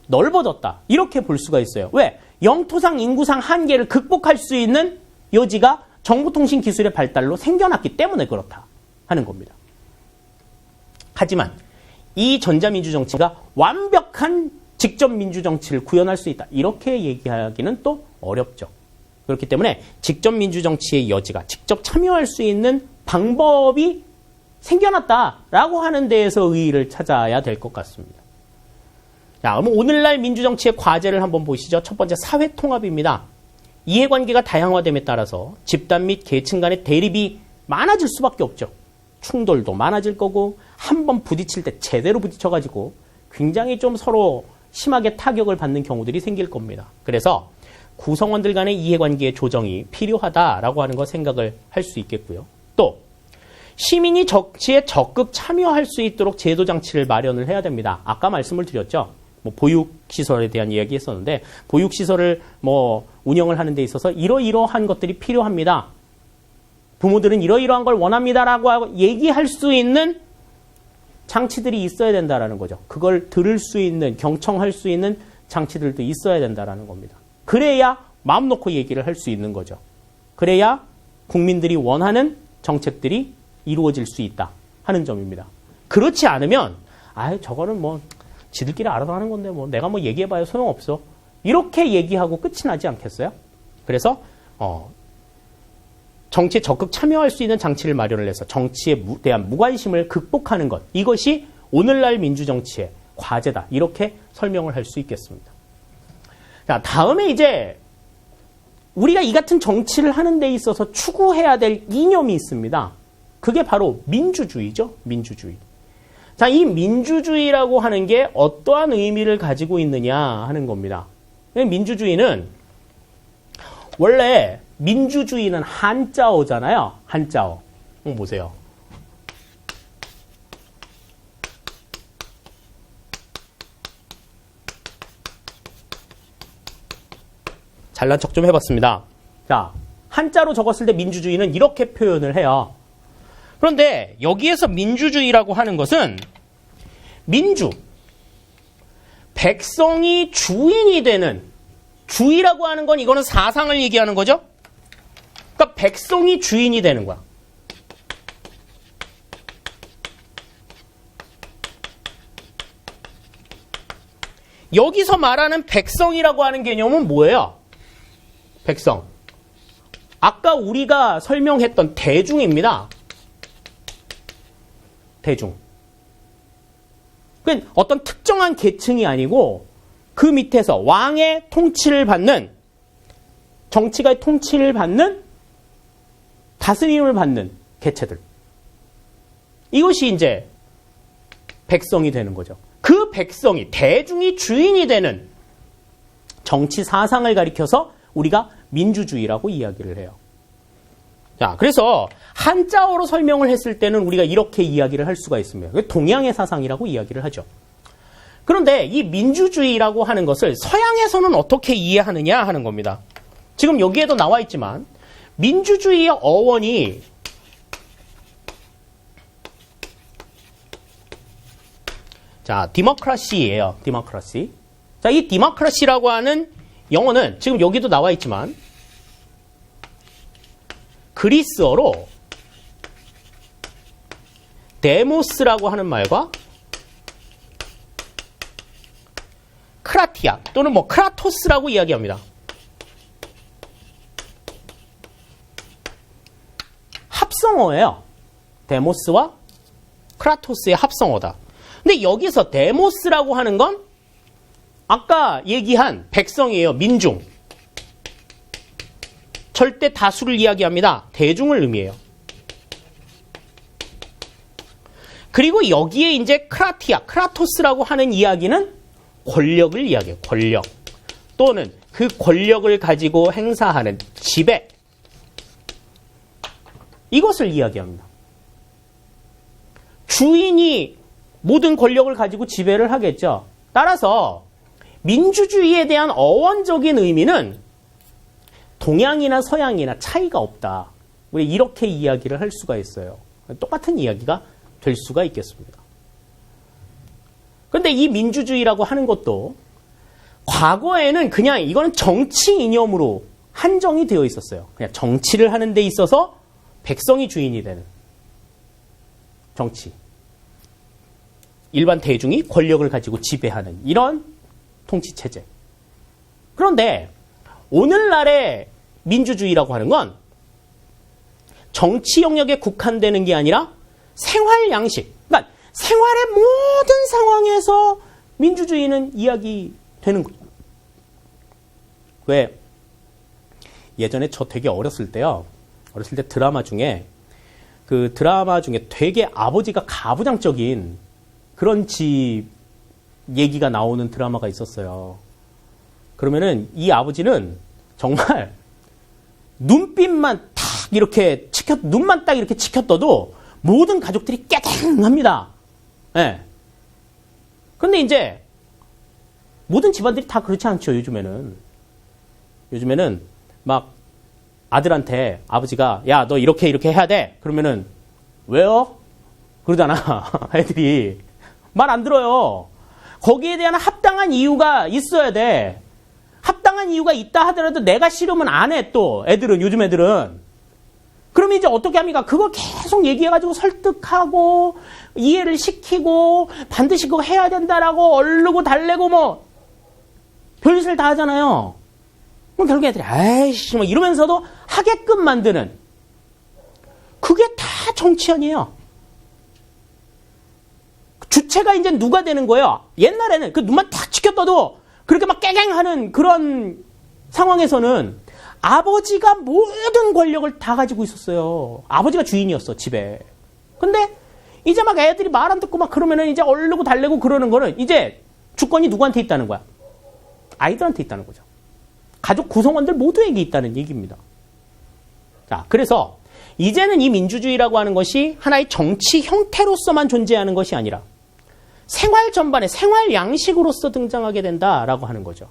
S1: 넓어졌다. 이렇게 볼 수가 있어요. 왜? 영토상, 인구상 한계를 극복할 수 있는 여지가 정보통신 기술의 발달로 생겨났기 때문에 그렇다 하는 겁니다. 하지만 이 전자민주정치가 완벽한 직접 민주정치를 구현할 수 있다. 이렇게 얘기하기는 또 어렵죠. 그렇기 때문에 직접 민주정치의 여지가 직접 참여할 수 있는 방법이 생겨났다라고 하는 데에서 의의를 찾아야 될 것 같습니다. 자, 그럼 오늘날 민주정치의 과제를 한번 보시죠. 첫 번째, 사회통합입니다. 이해관계가 다양화됨에 따라서 집단 및 계층 간의 대립이 많아질 수밖에 없죠. 충돌도 많아질 거고 한 번 부딪힐 때 제대로 부딪혀가지고 굉장히 좀 서로 심하게 타격을 받는 경우들이 생길 겁니다. 그래서 구성원들 간의 이해관계의 조정이 필요하다라고 하는 거 생각을 할 수 있겠고요. 또 시민이 정치에 적극 참여할 수 있도록 제도장치를 마련을 해야 됩니다. 아까 말씀을 드렸죠. 뭐 보육시설에 대한 이야기 했었는데 보육시설을 뭐 운영을 하는 데 있어서 이러이러한 것들이 필요합니다. 부모들은 이러이러한 걸 원합니다라고 얘기할 수 있는 장치들이 있어야 된다라는 거죠. 그걸 들을 수 있는, 경청할 수 있는 장치들도 있어야 된다라는 겁니다. 그래야 마음 놓고 얘기를 할 수 있는 거죠. 그래야 국민들이 원하는 정책들이 이루어질 수 있다 하는 점입니다. 그렇지 않으면 저거는 뭐 지들끼리 알아서 하는 건데 뭐 내가 뭐 얘기해봐야 소용없어. 이렇게 얘기하고 끝이 나지 않겠어요? 그래서 정치에 적극 참여할 수 있는 장치를 마련을 해서 정치에 대한 무관심을 극복하는 것. 이것이 오늘날 민주정치의 과제다. 이렇게 설명을 할 수 있겠습니다. 자, 다음에 이제 우리가 이 같은 정치를 하는 데 있어서 추구해야 될 이념이 있습니다. 그게 바로 민주주의죠. 민주주의. 자, 이 민주주의라고 하는 게 어떠한 의미를 가지고 있느냐 하는 겁니다. 민주주의는 원래 민주주의는 한자어잖아요. 한자어. 보세요. 잘난 척 좀 해봤습니다. 자, 한자로 적었을 때 민주주의는 이렇게 표현을 해요. 그런데 여기에서 민주주의라고 하는 것은 민주, 백성이 주인이 되는, 주의라고 하는 건 이거는 사상을 얘기하는 거죠. 그러니까 백성이 주인이 되는 거야. 여기서 말하는 백성이라고 하는 개념은 뭐예요? 백성. 아까 우리가 설명했던 대중입니다. 대중. 그건 어떤 특정한 계층이 아니고 그 밑에서 왕의 통치를 받는, 정치가의 통치를 받는, 다스림을 받는 개체들. 이것이 이제 백성이 되는 거죠. 그 백성이, 대중이 주인이 되는 정치 사상을 가리켜서 우리가 민주주의라고 이야기를 해요. 자, 그래서 한자어로 설명을 했을 때는 우리가 이렇게 이야기를 할 수가 있습니다. 동양의 사상이라고 이야기를 하죠. 그런데 이 민주주의라고 하는 것을 서양에서는 어떻게 이해하느냐 하는 겁니다. 지금 여기에도 나와 있지만 민주주의의 어원이 자, 디모크라시예요. 디모크라시. 자, 이 디모크라시라고 하는 영어는 지금 여기도 나와 있지만 그리스어로 데모스라고 하는 말과 크라티아 또는 뭐 크라토스라고 이야기합니다. 합성어예요. 데모스와 크라토스의 합성어다. 근데 여기서 데모스라고 하는 건 아까 얘기한 백성이에요. 민중. 절대 다수를 이야기합니다. 대중을 의미해요. 그리고 여기에 이제 크라티아, 크라토스라고 하는 이야기는 권력을 이야기해요. 권력. 또는 그 권력을 가지고 행사하는 지배. 이것을 이야기합니다. 주인이 모든 권력을 가지고 지배를 하겠죠. 따라서 민주주의에 대한 어원적인 의미는 동양이나 서양이나 차이가 없다. 우리 이렇게 이야기를 할 수가 있어요. 똑같은 이야기가 될 수가 있겠습니다. 그런데 이 민주주의라고 하는 것도 과거에는 그냥 이거는 정치 이념으로 한정이 되어 있었어요. 그냥 정치를 하는 데 있어서 백성이 주인이 되는 정치. 일반 대중이 권력을 가지고 지배하는 이런 통치체제. 그런데 오늘날의 민주주의라고 하는 건 정치 영역에 국한되는 게 아니라 생활 양식. 그러니까 생활의 모든 상황에서 민주주의는 이야기되는 거예요. 왜? 예전에 저 되게 어렸을 때요. 어렸을 때 드라마 중에 그 드라마 중에 되게 아버지가 가부장적인 그런 집 얘기가 나오는 드라마가 있었어요. 그러면은 이 아버지는 정말 눈빛만 탁 이렇게 눈만 딱 이렇게 치켜떠도 모든 가족들이 깨갱합니다. 예. 근데 이제 모든 집안들이 다 그렇지 않죠, 요즘에는. 요즘에는 막 아들한테 아버지가 야, 너 이렇게 해야 돼. 그러면은 왜요? 그러잖아. 애들이 말 안 들어요. 거기에 대한 합당한 이유가 있어야 돼. 합당한 이유가 있다 하더라도 내가 싫으면 안 해, 또 애들은, 요즘 애들은. 그러면 이제 어떻게 합니까? 그걸 계속 얘기해가지고 설득하고 이해를 시키고 반드시 그거 해야 된다라고 얼르고 달래고 뭐 별짓을 다 하잖아요. 그럼 결국 애들이 아이씨 뭐 이러면서도 하게끔 만드는, 그게 다 정치 아니에요. 주체가 이제 누가 되는 거예요? 옛날에는 그 눈만 탁 치켜떠도 그렇게 막 깨갱하는 그런 상황에서는 아버지가 모든 권력을 다 가지고 있었어요. 아버지가 주인이었어, 집에. 근데 이제 막 애들이 말 안 듣고 막 그러면은 이제 얼르고 달래고 그러는 거는 이제 주권이 누구한테 있다는 거야? 아이들한테 있다는 거죠. 가족 구성원들 모두에게 있다는 얘기입니다. 자, 그래서 이제는 이 민주주의라고 하는 것이 하나의 정치 형태로서만 존재하는 것이 아니라 생활 전반의 생활 양식으로서 등장하게 된다라고 하는 거죠.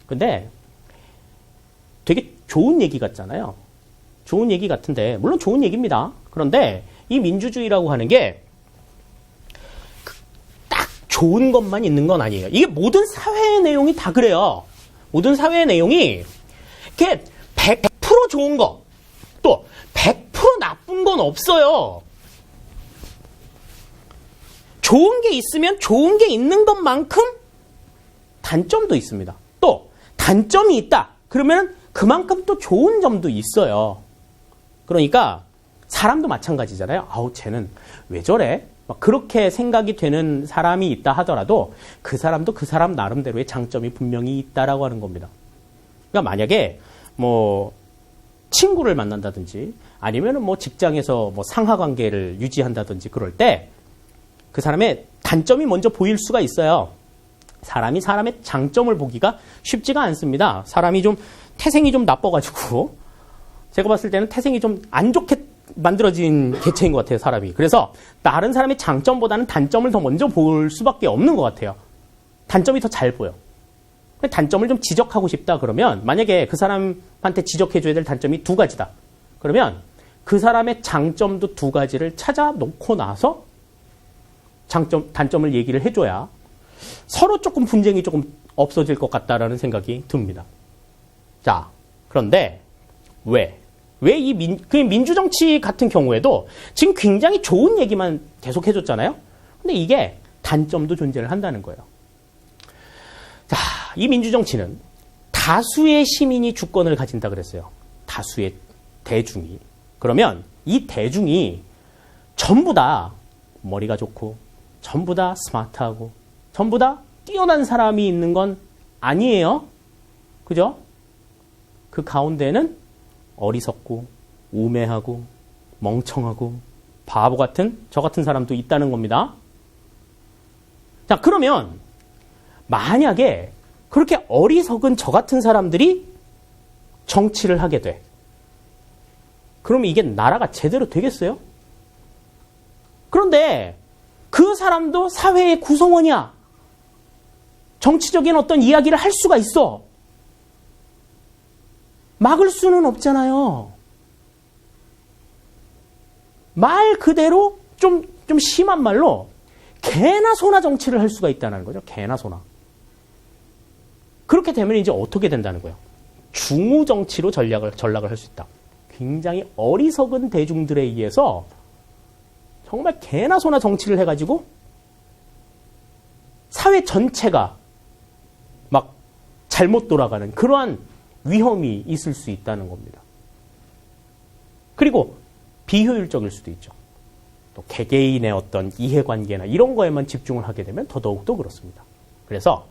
S1: 근데 되게 좋은 얘기 같잖아요. 좋은 얘기 같은데, 물론 좋은 얘기입니다. 그런데 이 민주주의라고 하는 게 딱 좋은 것만 있는 건 아니에요. 이게 모든 사회의 내용이 다 그래요. 모든 사회의 내용이 이렇게 100% 좋은 거, 또 100% 나쁜 건 없어요. 좋은 게 있으면 좋은 게 있는 것만큼 단점도 있습니다. 또 단점이 있다. 그러면 그만큼 또 좋은 점도 있어요. 그러니까 사람도 마찬가지잖아요. 아우, 쟤는 왜 저래? 막 그렇게 생각이 되는 사람이 있다 하더라도 그 사람도 그 사람 나름대로의 장점이 분명히 있다라고 하는 겁니다. 그러니까 만약에 뭐 친구를 만난다든지 아니면은 뭐 직장에서 뭐 상하 관계를 유지한다든지 그럴 때 그 사람의 단점이 먼저 보일 수가 있어요. 사람이 사람의 장점을 보기가 쉽지가 않습니다. 사람이 좀 태생이 좀 나빠가지고 제가 봤을 때는 태생이 좀 안 좋게 만들어진 개체인 것 같아요, 사람이. 그래서 다른 사람의 장점보다는 단점을 더 먼저 볼 수밖에 없는 것 같아요. 단점이 더 잘 보여. 단점을 좀 지적하고 싶다 그러면 만약에 그 사람한테 지적해줘야 될 단점이 두 가지다. 그러면 그 사람의 장점도 두 가지를 찾아놓고 나서 단점을 얘기를 해줘야 서로 조금 분쟁이 조금 없어질 것 같다라는 생각이 듭니다. 자, 그런데 왜 이 민주정치 같은 경우에도 지금 굉장히 좋은 얘기만 계속 해줬잖아요? 근데 이게 단점도 존재를 한다는 거예요. 자, 이 민주정치는 다수의 시민이 주권을 가진다 그랬어요. 다수의 대중이. 그러면 이 대중이 전부 다 머리가 좋고 전부 다 스마트하고 전부 다 뛰어난 사람이 있는 건 아니에요. 그죠? 그 가운데는 어리석고 우매하고 멍청하고 바보 같은 저 같은 사람도 있다는 겁니다. 자, 그러면 만약에 그렇게 어리석은 저 같은 사람들이 정치를 하게 돼. 그러면 이게 나라가 제대로 되겠어요? 그런데 그 사람도 사회의 구성원이야. 정치적인 어떤 이야기를 할 수가 있어. 막을 수는 없잖아요. 말 그대로 좀 심한 말로 개나 소나 정치를 할 수가 있다는 거죠. 개나 소나. 그렇게 되면 이제 어떻게 된다는 거예요? 중우 정치로 전락을 할 수 있다. 굉장히 어리석은 대중들에 의해서 정말 개나 소나 정치를 해가지고 사회 전체가 막 잘못 돌아가는 그러한 위험이 있을 수 있다는 겁니다. 그리고 비효율적일 수도 있죠. 또 개개인의 어떤 이해관계나 이런 거에만 집중을 하게 되면 더더욱더 그렇습니다. 그래서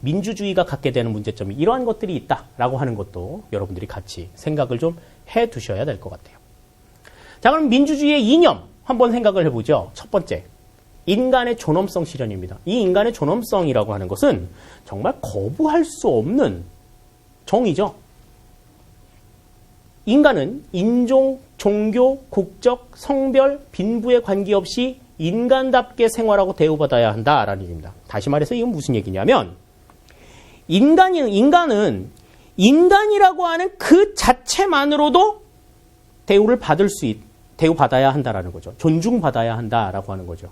S1: 민주주의가 갖게 되는 문제점이 이러한 것들이 있다라고 하는 것도 여러분들이 같이 생각을 좀 해두셔야 될 것 같아요. 자, 그럼 민주주의의 이념 한번 생각을 해보죠. 첫 번째, 인간의 존엄성 실현입니다. 이 인간의 존엄성이라고 하는 것은 정말 거부할 수 없는 정의죠. 인간은 인종, 종교, 국적, 성별, 빈부에 관계없이 인간답게 생활하고 대우받아야 한다라는 얘기입니다. 다시 말해서 이건 무슨 얘기냐면 인간은 인간이라고 하는 그 자체만으로도 대우받아야 한다라는 거죠. 존중받아야 한다라고 하는 거죠.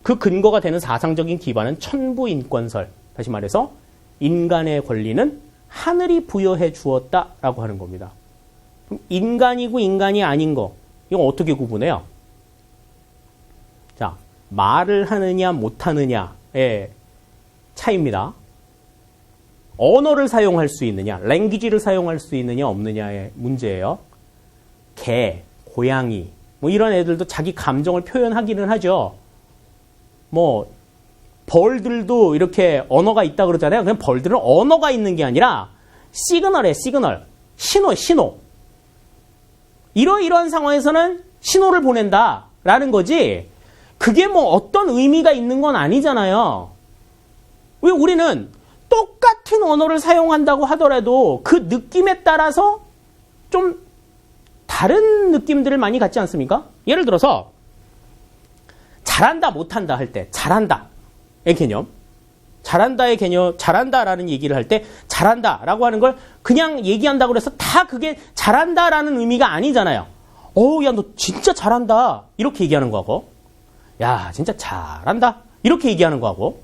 S1: 그 근거가 되는 사상적인 기반은 천부인권설. 다시 말해서 인간의 권리는 하늘이 부여해 주었다라고 하는 겁니다. 그럼 인간이고 인간이 아닌 거, 이거 어떻게 구분해요? 자, 말을 하느냐 못하느냐의 차이입니다. 언어를 사용할 수 있느냐, 랭귀지를 사용할 수 있느냐 없느냐의 문제예요. 개, 고양이, 뭐 이런 애들도 자기 감정을 표현하기는 하죠. 뭐 벌들도 이렇게 언어가 있다 그러잖아요. 그냥 벌들은 언어가 있는 게 아니라 시그널이에요. 시그널, 신호. 이러이러한 상황에서는 신호를 보낸다라는 거지. 그게 뭐 어떤 의미가 있는 건 아니잖아요. 왜 우리는 똑같은 언어를 사용한다고 하더라도 그 느낌에 따라서 좀 다른 느낌들을 많이 갖지 않습니까? 예를 들어서 잘한다 못한다 할 때 잘한다의 개념, 잘한다의 개념, 잘한다라는 얘기를 할 때 잘한다라고 하는 걸 그냥 얘기한다고 해서 다 그게 잘한다라는 의미가 아니잖아요. 야, 너 진짜 잘한다 이렇게 얘기하는 거하고, 야, 진짜 잘한다 이렇게 얘기하는 거하고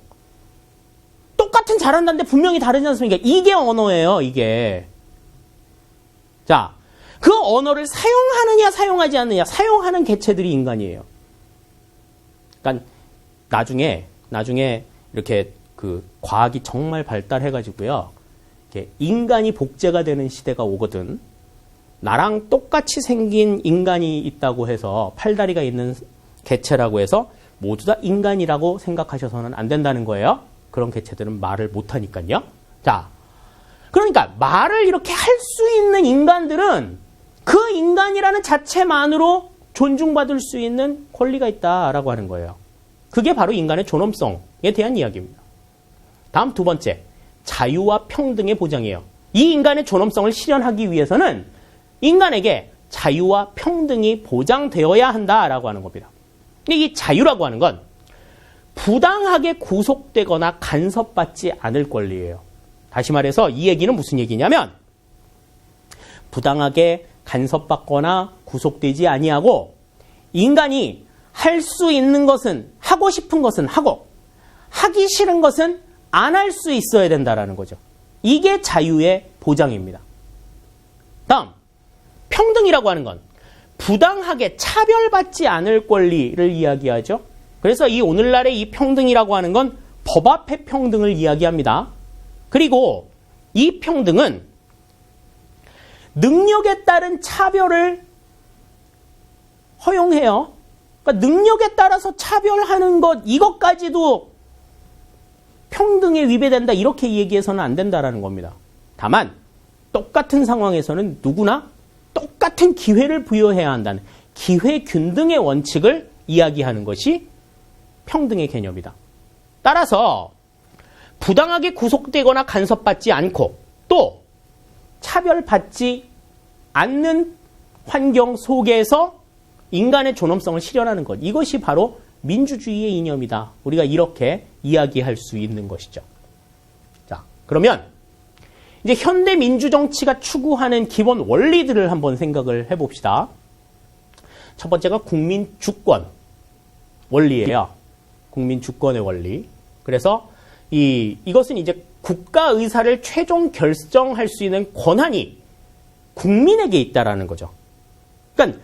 S1: 똑같은 잘한다인데 분명히 다르지 않습니까? 이게 언어예요, 이게. 자, 그 언어를 사용하느냐 사용하지 않느냐, 사용하는 개체들이 인간이에요. 그러니까 나중에 이렇게 그 과학이 정말 발달해가지고요, 이렇게 인간이 복제가 되는 시대가 오거든. 나랑 똑같이 생긴 인간이 있다고 해서 팔다리가 있는 개체라고 해서 모두 다 인간이라고 생각하셔서는 안 된다는 거예요. 그런 개체들은 말을 못하니까요. 자, 그러니까 말을 이렇게 할 수 있는 인간들은 그 인간이라는 자체만으로 존중받을 수 있는 권리가 있다라고 하는 거예요. 그게 바로 인간의 존엄성에 대한 이야기입니다. 다음 두 번째, 자유와 평등의 보장이에요. 이 인간의 존엄성을 실현하기 위해서는 인간에게 자유와 평등이 보장되어야 한다라고 하는 겁니다. 근데 이 자유라고 하는 건 부당하게 구속되거나 간섭받지 않을 권리예요. 다시 말해서 이 얘기는 무슨 얘기냐면 부당하게 간섭받거나 구속되지 아니하고 인간이 할 수 있는 것은, 하고 싶은 것은 하고 하기 싫은 것은 안 할 수 있어야 된다라는 거죠. 이게 자유의 보장입니다. 다음, 평등이라고 하는 건 부당하게 차별받지 않을 권리를 이야기하죠. 그래서 이 오늘날의 이 평등이라고 하는 건 법 앞의 평등을 이야기합니다. 그리고 이 평등은 능력에 따른 차별을 허용해요. 그러니까 능력에 따라서 차별하는 것, 이것까지도 평등에 위배된다, 이렇게 얘기해서는 안 된다라는 겁니다. 다만 똑같은 상황에서는 누구나 똑같은 기회를 부여해야 한다는 기회균등의 원칙을 이야기하는 것이 평등의 개념이다. 따라서 부당하게 구속되거나 간섭받지 않고 또 차별받지 않는 환경 속에서 인간의 존엄성을 실현하는 것, 이것이 바로 민주주의의 이념이다. 우리가 이렇게 이야기할 수 있는 것이죠. 자, 그러면 이제 현대 민주정치가 추구하는 기본 원리들을 한번 생각을 해봅시다. 첫 번째가 국민주권 원리예요. 국민주권의 원리. 그래서 이것은 이제 국가 의사를 최종 결정할 수 있는 권한이 국민에게 있다라는 거죠. 그러니까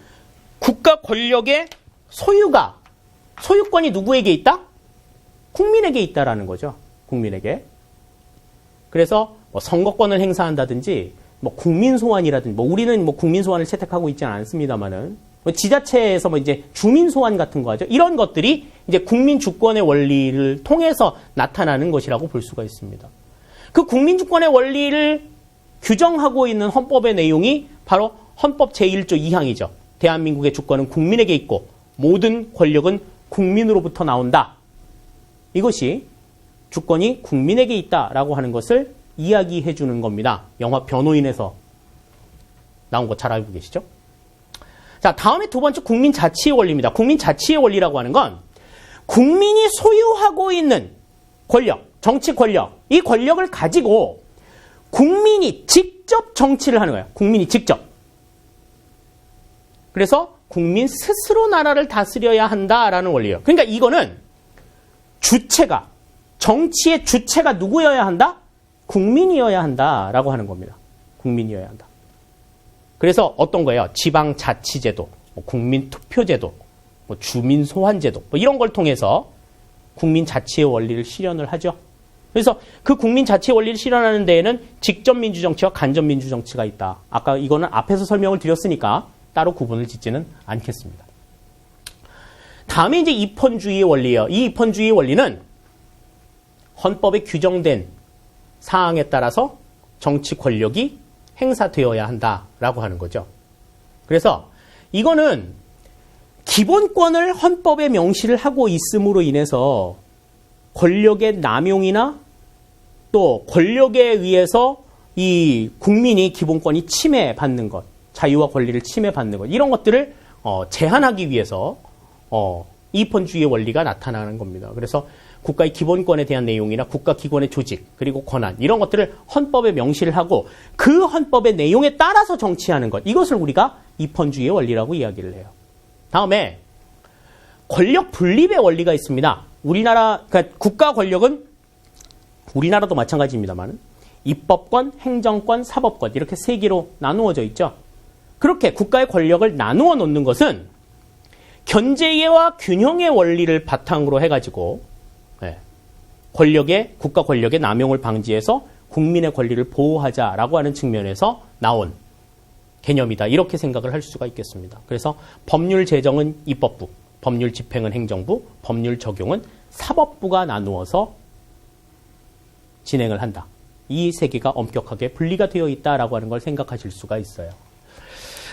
S1: 국가 권력의 소유권이 누구에게 있다? 국민에게 있다라는 거죠. 국민에게. 그래서 뭐 선거권을 행사한다든지, 뭐 국민소환이라든지, 뭐 우리는 뭐 국민소환을 채택하고 있지는 않습니다만은, 뭐 지자체에서 뭐 이제 주민소환 같은 거 하죠. 이런 것들이 이제 국민주권의 원리를 통해서 나타나는 것이라고 볼 수가 있습니다. 그 국민주권의 원리를 규정하고 있는 헌법의 내용이 바로 헌법 제1조 2항이죠. 대한민국의 주권은 국민에게 있고 모든 권력은 국민으로부터 나온다. 이것이 주권이 국민에게 있다라고 하는 것을 이야기해 주는 겁니다. 영화 변호인에서 나온 거 잘 알고 계시죠? 자, 다음에 두 번째 국민 자치의 원리입니다. 국민 자치의 원리라고 하는 건 국민이 소유하고 있는 권력, 정치 권력, 이 권력을 가지고 국민이 직접 정치를 하는 거예요. 국민이 직접. 그래서 국민 스스로 나라를 다스려야 한다라는 원리예요. 그러니까 이거는 주체가, 정치의 주체가 누구여야 한다? 국민이어야 한다라고 하는 겁니다. 국민이어야 한다. 그래서 어떤 거예요? 지방자치제도, 국민투표제도, 주민소환제도 이런 걸 통해서 국민자치의 원리를 실현을 하죠. 그래서 그 국민자치의 원리를 실현하는 데에는 직접민주정치와 간접민주정치가 있다. 아까 이거는 앞에서 설명을 드렸으니까 따로 구분을 짓지는 않겠습니다. 다음에 이제 입헌주의의 원리예요. 이 입헌주의의 원리는 헌법에 규정된 사항에 따라서 정치 권력이 행사되어야 한다라고 하는 거죠. 그래서 이거는 기본권을 헌법에 명시를 하고 있음으로 인해서 권력의 남용이나 또 권력에 의해서 이 국민이 기본권이 침해받는 것, 자유와 권리를 침해받는 것, 이런 것들을 제한하기 위해서 입헌주의의 원리가 나타나는 겁니다. 그래서 국가의 기본권에 대한 내용이나 국가기관의 조직, 그리고 권한, 이런 것들을 헌법에 명시를 하고 그 헌법의 내용에 따라서 정치하는 것, 이것을 우리가 입헌주의의 원리라고 이야기를 해요. 다음에 권력 분립의 원리가 있습니다. 우리나라, 그러니까 국가 권력은 우리나라도 마찬가지입니다만 입법권, 행정권, 사법권 이렇게 세 개로 나누어져 있죠. 그렇게 국가의 권력을 나누어 놓는 것은 견제와 균형의 원리를 바탕으로 해가지고 국가 권력의 남용을 방지해서 국민의 권리를 보호하자라고 하는 측면에서 나온 개념이다. 이렇게 생각을 할 수가 있겠습니다. 그래서 법률 제정은 입법부, 법률 집행은 행정부, 법률 적용은 사법부가 나누어서 진행을 한다. 이 세 개가 엄격하게 분리가 되어 있다라고 하는 걸 생각하실 수가 있어요.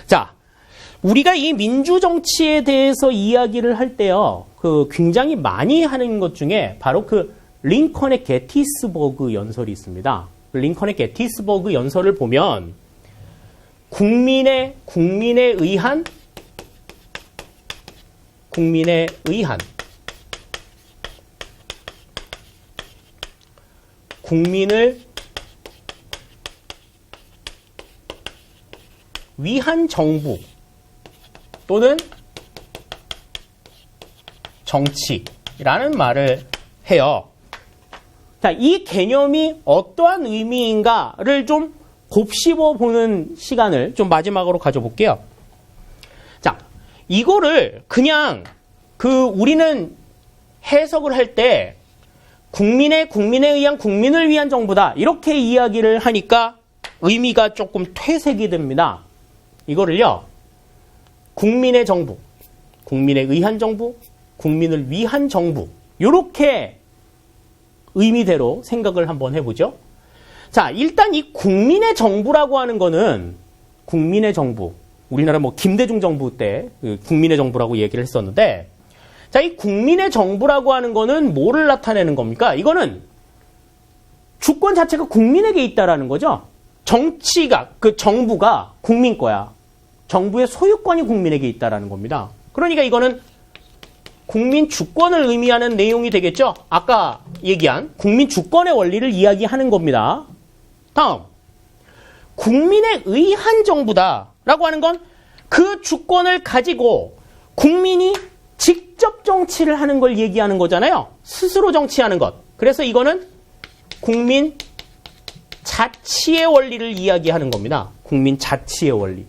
S1: 자, 우리가 이 민주정치에 대해서 이야기를 할 때요, 굉장히 많이 하는 것 중에 바로 링컨의 게티스버그 연설이 있습니다. 링컨의 게티스버그 연설을 보면 국민에 의한 국민을 위한 정부 또는 정치라는 말을 해요. 자, 이 개념이 어떠한 의미인가를 좀 곱씹어 보는 시간을 좀 마지막으로 가져볼게요. 자, 이거를 그냥 우리는 해석을 할 때 국민에 의한 국민을 위한 정부다. 이렇게 이야기를 하니까 의미가 조금 퇴색이 됩니다. 이거를요, 국민의 정부, 국민에 의한 정부, 국민을 위한 정부, 이렇게 의미대로 생각을 한번 해보죠. 자, 일단 이 국민의 정부라고 하는 거는 국민의 정부, 우리나라 김대중 정부 때 국민의 정부라고 얘기를 했었는데, 자, 이 국민의 정부라고 하는 거는 뭐를 나타내는 겁니까? 이거는 주권 자체가 국민에게 있다라는 거죠. 정치가, 정부가 국민 거야. 정부의 소유권이 국민에게 있다라는 겁니다. 그러니까 이거는 국민 주권을 의미하는 내용이 되겠죠. 아까 얘기한 국민 주권의 원리를 이야기하는 겁니다. 다음, 국민에 의한 정부다라고 하는 건 그 주권을 가지고 국민이 직접 정치를 하는 걸 얘기하는 거잖아요. 스스로 정치하는 것. 그래서 이거는 국민 자치의 원리를 이야기하는 겁니다. 국민 자치의 원리.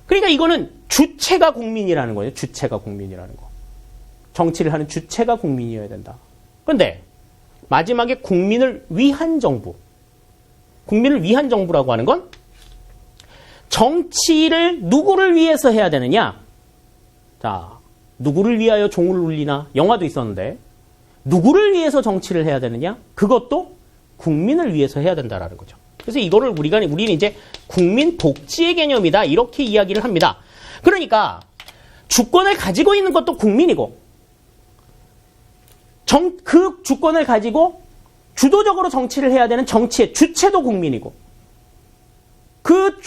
S1: 그러니까 이거는 주체가 국민이라는 거예요. 주체가 국민이라는 거. 정치를 하는 주체가 국민이어야 된다. 그런데 마지막에 국민을 위한 정부. 국민을 위한 정부라고 하는 건 정치를 누구를 위해서 해야 되느냐? 자, 누구를 위하여 종을 울리나? 영화도 있었는데 누구를 위해서 정치를 해야 되느냐? 그것도 국민을 위해서 해야 된다라는 거죠. 그래서 우리는 이제 국민 복지의 개념이다. 이렇게 이야기를 합니다. 그러니까 주권을 가지고 있는 것도 국민이고, 그 주권을 가지고 주도적으로 정치를 해야 되는 정치의 주체도 국민이고, 그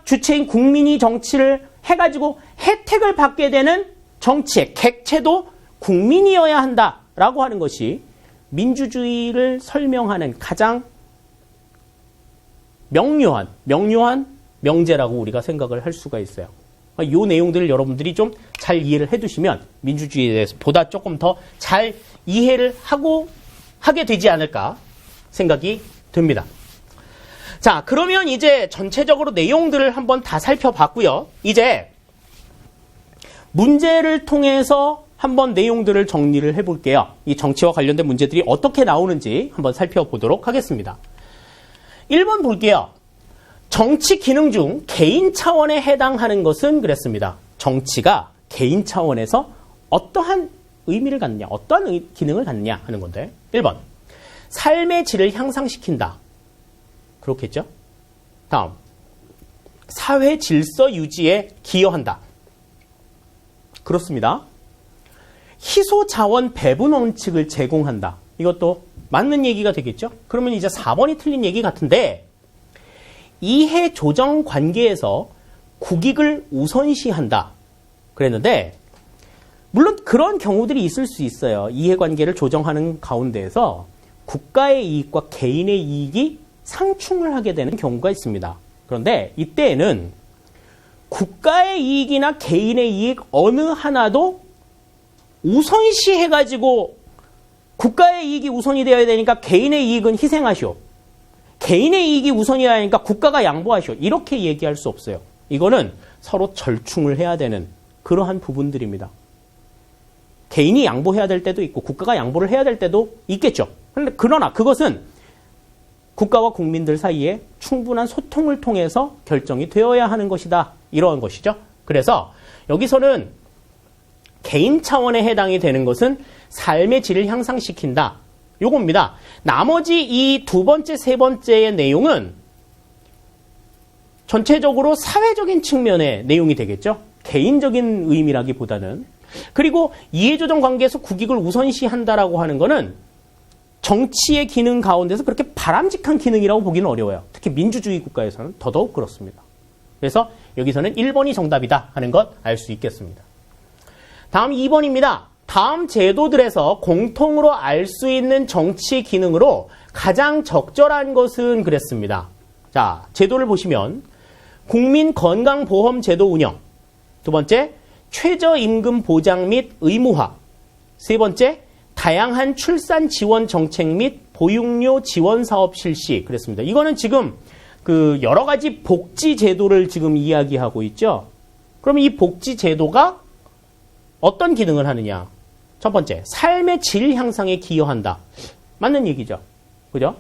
S1: 주체인 국민이 정치를 해가지고 혜택을 받게 되는 정치의 객체도 국민이어야 한다라고 하는 것이 민주주의를 설명하는 가장 명료한 명제라고 우리가 생각을 할 수가 있어요. 이 내용들을 여러분들이 좀 잘 이해를 해두시면 민주주의에 대해서 보다 조금 더 잘 이해를 하게 되지 않을까 생각이 듭니다. 자, 그러면 이제 전체적으로 내용들을 한번 다 살펴봤고요. 이제 문제를 통해서 한번 내용들을 정리를 해볼게요. 이 정치와 관련된 문제들이 어떻게 나오는지 한번 살펴보도록 하겠습니다. 1번 볼게요. 정치 기능 중 개인 차원에 해당하는 것은 그랬습니다. 정치가 개인 차원에서 어떠한 의미를 갖느냐, 어떠한 기능을 갖느냐 하는 건데, 1번 삶의 질을 향상시킨다. 그렇겠죠? 다음, 사회 질서 유지에 기여한다. 그렇습니다. 희소 자원 배분 원칙을 제공한다. 이것도 맞는 얘기가 되겠죠? 그러면 이제 4번이 틀린 얘기 같은데, 이해 조정 관계에서 국익을 우선시한다. 그랬는데, 물론 그런 경우들이 있을 수 있어요. 이해관계를 조정하는 가운데에서 국가의 이익과 개인의 이익이 상충을 하게 되는 경우가 있습니다. 그런데 이때에는 국가의 이익이나 개인의 이익 어느 하나도 우선시해가지고 국가의 이익이 우선이 되어야 되니까 개인의 이익은 희생하시오. 개인의 이익이 우선이어야 하니까 국가가 양보하시오. 이렇게 얘기할 수 없어요. 이거는 서로 절충을 해야 되는 그러한 부분들입니다. 개인이 양보해야 될 때도 있고 국가가 양보를 해야 될 때도 있겠죠. 그러나 그것은 국가와 국민들 사이에 충분한 소통을 통해서 결정이 되어야 하는 것이다. 이러한 것이죠. 그래서 여기서는 개인 차원에 해당이 되는 것은 삶의 질을 향상시킨다. 요겁니다. 나머지 이 두 번째, 세 번째의 내용은 전체적으로 사회적인 측면의 내용이 되겠죠. 개인적인 의미라기보다는. 그리고 이해조정 관계에서 국익을 우선시한다라고 하는 거는 정치의 기능 가운데서 그렇게 바람직한 기능이라고 보기는 어려워요. 특히 민주주의 국가에서는 더더욱 그렇습니다. 그래서 여기서는 1번이 정답이다 하는 것 알 수 있겠습니다. 다음 2번입니다. 다음 제도들에서 공통으로 알 수 있는 정치 기능으로 가장 적절한 것은 그랬습니다. 자, 제도를 보시면 국민건강보험제도 운영, 두 번째 최저임금 보장 및 의무화, 세 번째 다양한 출산 지원 정책 및 보육료 지원 사업 실시 그랬습니다. 이거는 지금 그 여러 가지 복지 제도를 지금 이야기하고 있죠. 그럼 이 복지 제도가 어떤 기능을 하느냐? 첫 번째, 삶의 질 향상에 기여한다. 맞는 얘기죠. 그죠?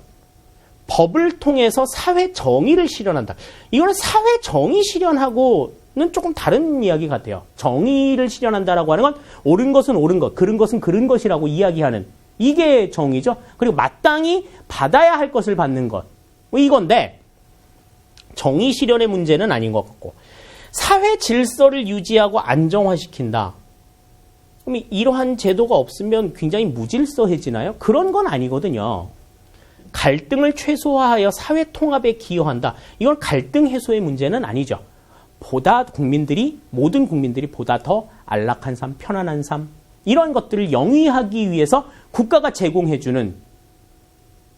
S1: 법을 통해서 사회 정의를 실현한다. 이거는 사회 정의 실현하고는 조금 다른 이야기 같아요. 정의를 실현한다라고 하는 건 옳은 것은 옳은 것, 그른 것은 그른 것이라고 이야기하는 이게 정의죠. 그리고 마땅히 받아야 할 것을 받는 것. 뭐 이건데 정의 실현의 문제는 아닌 것 같고, 사회 질서를 유지하고 안정화시킨다. 그럼 이러한 제도가 없으면 굉장히 무질서해지나요? 그런 건 아니거든요. 갈등을 최소화하여 사회 통합에 기여한다. 이건 갈등 해소의 문제는 아니죠. 보다 모든 국민들이 보다 더 안락한 삶, 편안한 삶, 이런 것들을 영위하기 위해서 국가가 제공해주는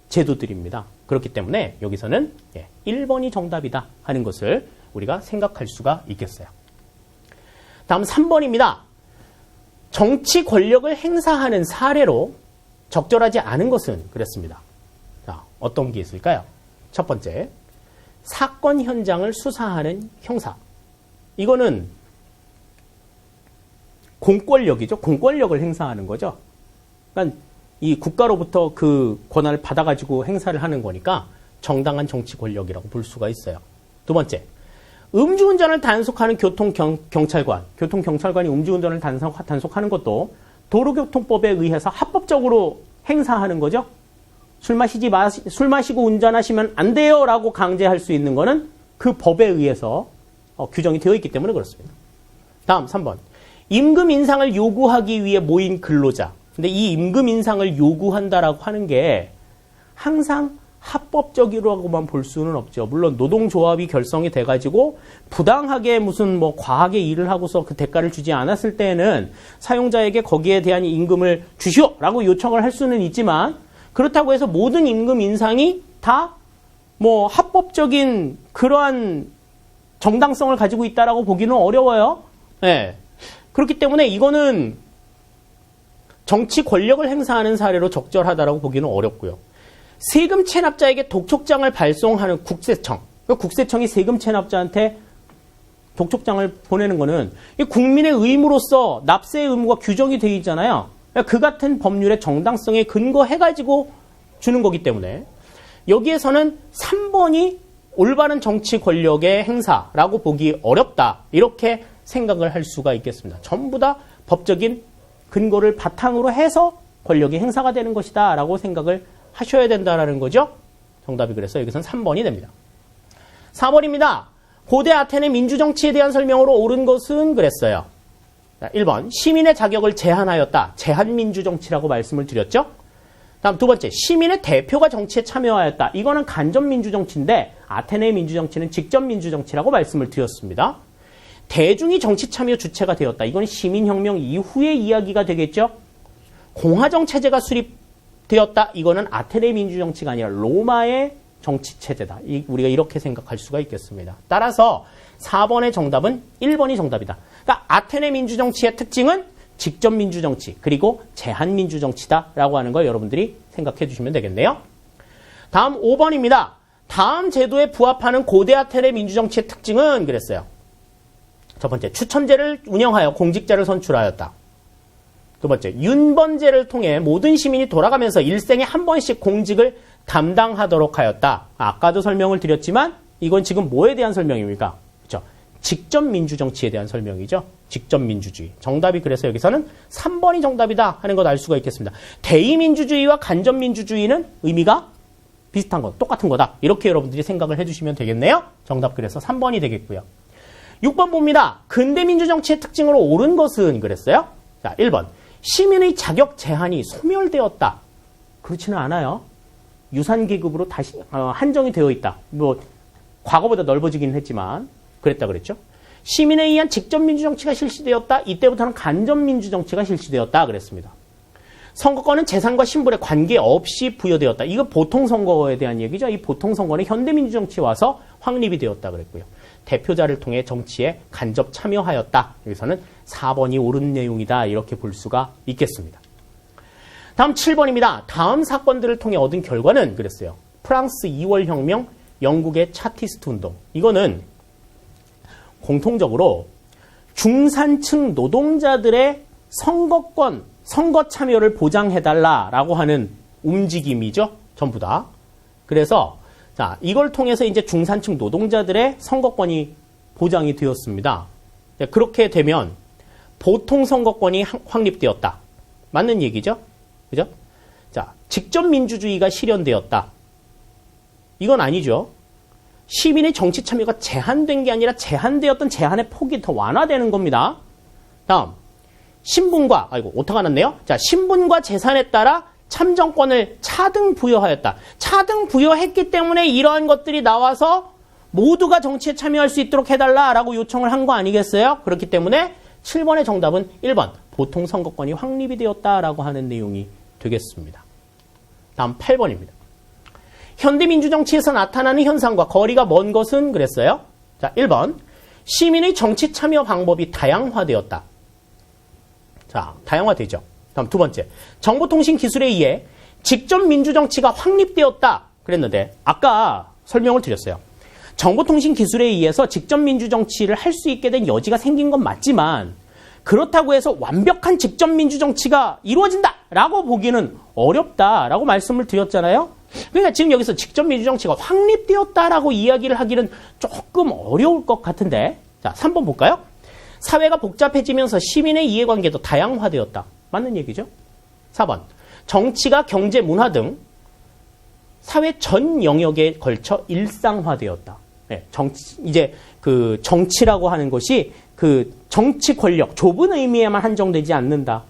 S1: 제도들입니다. 그렇기 때문에 여기서는 1번이 정답이다 하는 것을 우리가 생각할 수가 있겠어요. 다음 3번입니다. 정치 권력을 행사하는 사례로 적절하지 않은 것은 그랬습니다. 자, 어떤 게 있을까요? 첫 번째, 사건 현장을 수사하는 형사. 이거는 공권력이죠. 공권력을 행사하는 거죠. 그러니까 이 국가로부터 그 권한을 받아가지고 행사를 하는 거니까 정당한 정치 권력이라고 볼 수가 있어요. 두 번째, 음주운전을 단속하는 교통경찰관. 교통경찰관이 음주운전을 단속하는 것도 도로교통법에 의해서 합법적으로 행사하는 거죠. 술 마시고 운전하시면 안 돼요 라고 강제할 수 있는 거는 그 법에 의해서 규정이 되어 있기 때문에 그렇습니다. 다음 3번. 임금 인상을 요구하기 위해 모인 근로자. 근데 이 임금 인상을 요구한다라고 하는 게 항상 합법적이라고만 볼 수는 없죠. 물론 노동조합이 결성이 돼가지고 부당하게 무슨 뭐 과하게 일을 하고서 그 대가를 주지 않았을 때에는 사용자에게 거기에 대한 임금을 주시오라고 요청을 할 수는 있지만 그렇다고 해서 모든 임금 인상이 다 뭐 합법적인 그러한 정당성을 가지고 있다라고 보기는 어려워요. 네. 그렇기 때문에 이거는 정치 권력을 행사하는 사례로 적절하다라고 보기는 어렵고요. 세금 체납자에게 독촉장을 발송하는 국세청. 국세청이 세금 체납자한테 독촉장을 보내는 거는 국민의 의무로서 납세의 의무가 규정이 되어 있잖아요. 그 같은 법률의 정당성에 근거해가지고 주는 거기 때문에 여기에서는 3번이 올바른 정치 권력의 행사라고 보기 어렵다. 이렇게 생각을 할 수가 있겠습니다. 전부 다 법적인 근거를 바탕으로 해서 권력이 행사가 되는 것이다 라고 생각을 하셔야 된다라는 거죠. 정답이 그래서 여기서는 3번이 됩니다. 4번입니다. 고대 아테네 민주정치에 대한 설명으로 옳은 것은 그랬어요. 1번 시민의 자격을 제한하였다. 제한민주정치라고 말씀을 드렸죠. 다음 두 번째 시민의 대표가 정치에 참여하였다. 이거는 간접민주정치인데 아테네 민주정치는 직접민주정치라고 말씀을 드렸습니다. 대중이 정치 참여 주체가 되었다. 이건 시민혁명 이후의 이야기가 되겠죠. 공화정 체제가 수립되었다. 이거는 아테네 민주정치가 아니라 로마의 정치체제다. 우리가 이렇게 생각할 수가 있겠습니다. 따라서 4번의 정답은 1번이 정답이다. 그러니까 아테네 민주정치의 특징은 직접민주정치 그리고 제한민주정치다라고 하는 걸 여러분들이 생각해 주시면 되겠네요. 다음 5번입니다. 다음 제도에 부합하는 고대 아테네 민주정치의 특징은 그랬어요. 첫 번째, 추천제를 운영하여 공직자를 선출하였다. 두 번째, 윤번제를 통해 모든 시민이 돌아가면서 일생에 한 번씩 공직을 담당하도록 하였다. 아까도 설명을 드렸지만 이건 지금 뭐에 대한 설명입니까? 그렇죠? 직접민주정치에 대한 설명이죠. 직접민주주의. 정답이 그래서 여기서는 3번이 정답이다 하는 걸 알 수가 있겠습니다. 대의민주주의와 간접민주주의는 의미가 비슷한 거, 똑같은 거다. 이렇게 여러분들이 생각을 해주시면 되겠네요. 정답 그래서 3번이 되겠고요. 6번 봅니다. 근대민주정치의 특징으로 옳은 것은 그랬어요. 자, 1번. 시민의 자격 제한이 소멸되었다. 그렇지는 않아요. 유산계급으로 다시 한정이 되어 있다. 뭐 과거보다 넓어지긴 했지만 그랬다 그랬죠. 시민에 의한 직접민주정치가 실시되었다. 이때부터는 간접민주정치가 실시되었다 그랬습니다. 선거권은 재산과 신분에 관계없이 부여되었다. 이거 보통선거에 대한 얘기죠. 이 보통선거는 현대민주정치에 와서 확립이 되었다 그랬고요. 대표자를 통해 정치에 간접 참여하였다. 여기서는 4번이 옳은 내용이다. 이렇게 볼 수가 있겠습니다. 다음 7번입니다. 다음 사건들을 통해 얻은 결과는 그랬어요. 프랑스 2월 혁명, 영국의 차티스트 운동. 이거는 공통적으로 중산층 노동자들의 선거권, 선거 참여를 보장해달라라고 하는 움직임이죠. 전부 다. 그래서 자, 이걸 통해서 이제 중산층 노동자들의 선거권이 보장이 되었습니다. 그렇게 되면 보통 선거권이 확립되었다. 맞는 얘기죠? 그죠? 자, 직접 민주주의가 실현되었다. 이건 아니죠. 시민의 정치 참여가 제한된 게 아니라 제한되었던 제한의 폭이 더 완화되는 겁니다. 다음, 신분과, 오타가 났네요. 자, 신분과 재산에 따라 참정권을 차등 부여하였다. 차등 부여했기 때문에 이러한 것들이 나와서 모두가 정치에 참여할 수 있도록 해달라라고 요청을 한 거 아니겠어요? 그렇기 때문에 7번의 정답은 1번, 보통 선거권이 확립이 되었다라고 하는 내용이 되겠습니다. 다음 8번입니다. 현대민주정치에서 나타나는 현상과 거리가 먼 것은 그랬어요. 자, 1번, 시민의 정치 참여 방법이 다양화되었다. 자, 다양화되죠. 다음 두 번째, 정보통신 기술에 의해 직접 민주정치가 확립되었다. 그랬는데 아까 설명을 드렸어요. 정보통신 기술에 의해서 직접 민주정치를 할 수 있게 된 여지가 생긴 건 맞지만 그렇다고 해서 완벽한 직접 민주정치가 이루어진다라고 보기는 어렵다라고 말씀을 드렸잖아요. 그러니까 지금 여기서 직접 민주정치가 확립되었다라고 이야기를 하기는 조금 어려울 것 같은데, 자, 3번 볼까요? 사회가 복잡해지면서 시민의 이해관계도 다양화되었다. 맞는 얘기죠? 4번, 정치가 경제, 문화 등 사회 전 영역에 걸쳐 일상화되었다. 예, 이제 그 정치라고 하는 것이 그 정치 권력, 좁은 의미에만 한정되지 않는다.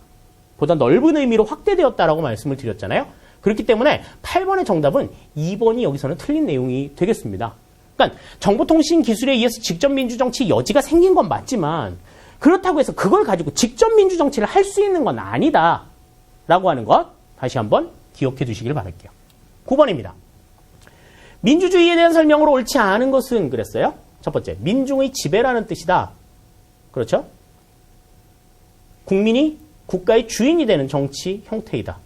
S1: 보다 넓은 의미로 확대되었다라고 말씀을 드렸잖아요. 그렇기 때문에 8번의 정답은 2번이 여기서는 틀린 내용이 되겠습니다. 그러니까 정보통신 기술에 의해서 직접 민주정치 여지가 생긴 건 맞지만 그렇다고 해서 그걸 가지고 직접 민주정치를 할 수 있는 건 아니다. 라고 하는 것 다시 한번 기억해 두시길 바랄게요. 9번입니다. 민주주의에 대한 설명으로 옳지 않은 것은 그랬어요. 첫 번째, 민중의 지배라는 뜻이다. 그렇죠? 국민이 국가의 주인이 되는 정치 형태이다.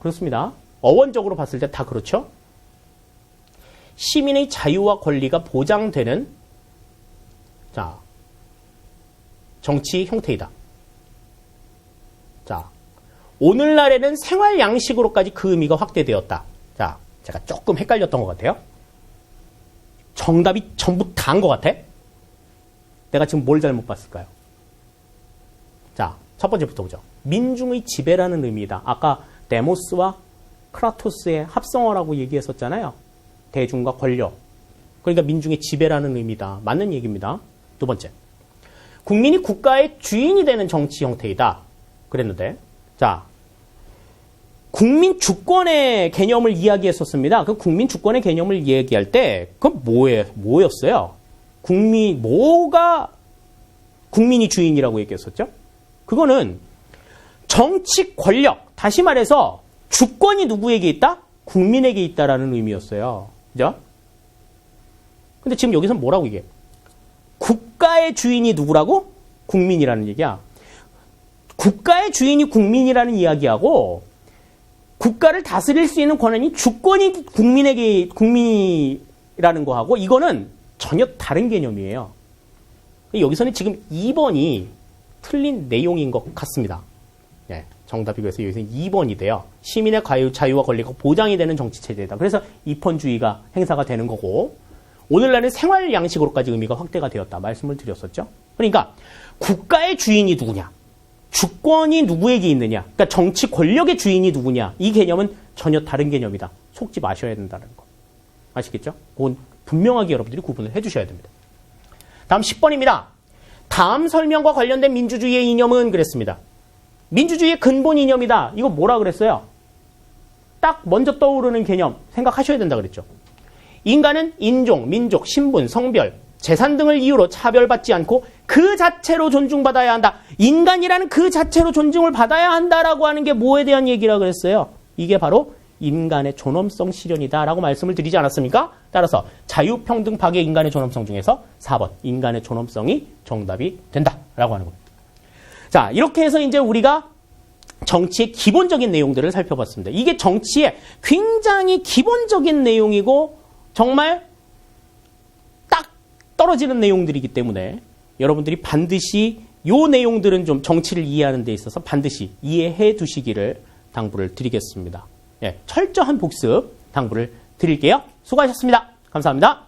S1: 그렇습니다. 어원적으로 봤을 때 다 그렇죠? 시민의 자유와 권리가 보장되는 자, 정치 형태이다. 자, 오늘날에는 생활 양식으로까지 그 의미가 확대되었다. 자, 제가 조금 헷갈렸던 것 같아요. 정답이 전부 다인 것 같아? 내가 지금 뭘 잘못 봤을까요? 자, 첫 번째부터 보죠. 민중의 지배라는 의미이다. 아까 데모스와 크라토스의 합성어라고 얘기했었잖아요. 대중과 권력. 그러니까 민중의 지배라는 의미다. 맞는 얘기입니다. 두 번째. 국민이 국가의 주인이 되는 정치 형태이다. 그랬는데, 자, 국민 주권의 개념을 이야기했었습니다. 그 국민 주권의 개념을 얘기할 때, 그건 뭐였어요? 뭐가 국민이 주인이라고 얘기했었죠? 그거는 정치 권력, 다시 말해서 주권이 누구에게 있다? 국민에게 있다라는 의미였어요. 그죠? 근데 지금 여기서 뭐라고 얘기해? 국가의 주인이 누구라고? 국민이라는 얘기야. 국가의 주인이 국민이라는 이야기하고 국가를 다스릴 수 있는 권한이 주권이 국민이라는 거하고 이거는 전혀 다른 개념이에요. 여기서는 지금 2번이 틀린 내용인 것 같습니다. 네, 정답이 그래서 여기서 2번이 돼요. 시민의 자유와 권리가 보장이 되는 정치체제이다. 그래서 입헌주의가 행사가 되는 거고 오늘날은 생활 양식으로까지 의미가 확대가 되었다. 말씀을 드렸었죠. 그러니까 국가의 주인이 누구냐? 주권이 누구에게 있느냐? 그러니까 정치 권력의 주인이 누구냐? 이 개념은 전혀 다른 개념이다. 속지 마셔야 된다는 거. 아시겠죠? 그건 분명하게 여러분들이 구분을 해주셔야 됩니다. 다음 10번입니다. 다음 설명과 관련된 민주주의의 이념은 그랬습니다. 민주주의의 근본 이념이다. 이거 뭐라 그랬어요? 딱 먼저 떠오르는 개념 생각하셔야 된다 그랬죠. 인간은 인종, 민족, 신분, 성별, 재산 등을 이유로 차별받지 않고 그 자체로 존중받아야 한다. 인간이라는 그 자체로 존중을 받아야 한다라고 하는 게 뭐에 대한 얘기라 그랬어요? 이게 바로 인간의 존엄성 실현이다라고 말씀을 드리지 않았습니까? 따라서 자유평등 파괴 인간의 존엄성 중에서 4번 인간의 존엄성이 정답이 된다라고 하는 겁니다. 자, 이렇게 해서 이제 우리가 정치의 기본적인 내용들을 살펴봤습니다. 이게 정치의 굉장히 기본적인 내용이고 정말 딱 떨어지는 내용들이기 때문에 여러분들이 반드시 이 내용들은 좀 정치를 이해하는 데 있어서 반드시 이해해 두시기를 당부를 드리겠습니다. 예, 철저한 복습 당부를 드릴게요. 수고하셨습니다. 감사합니다.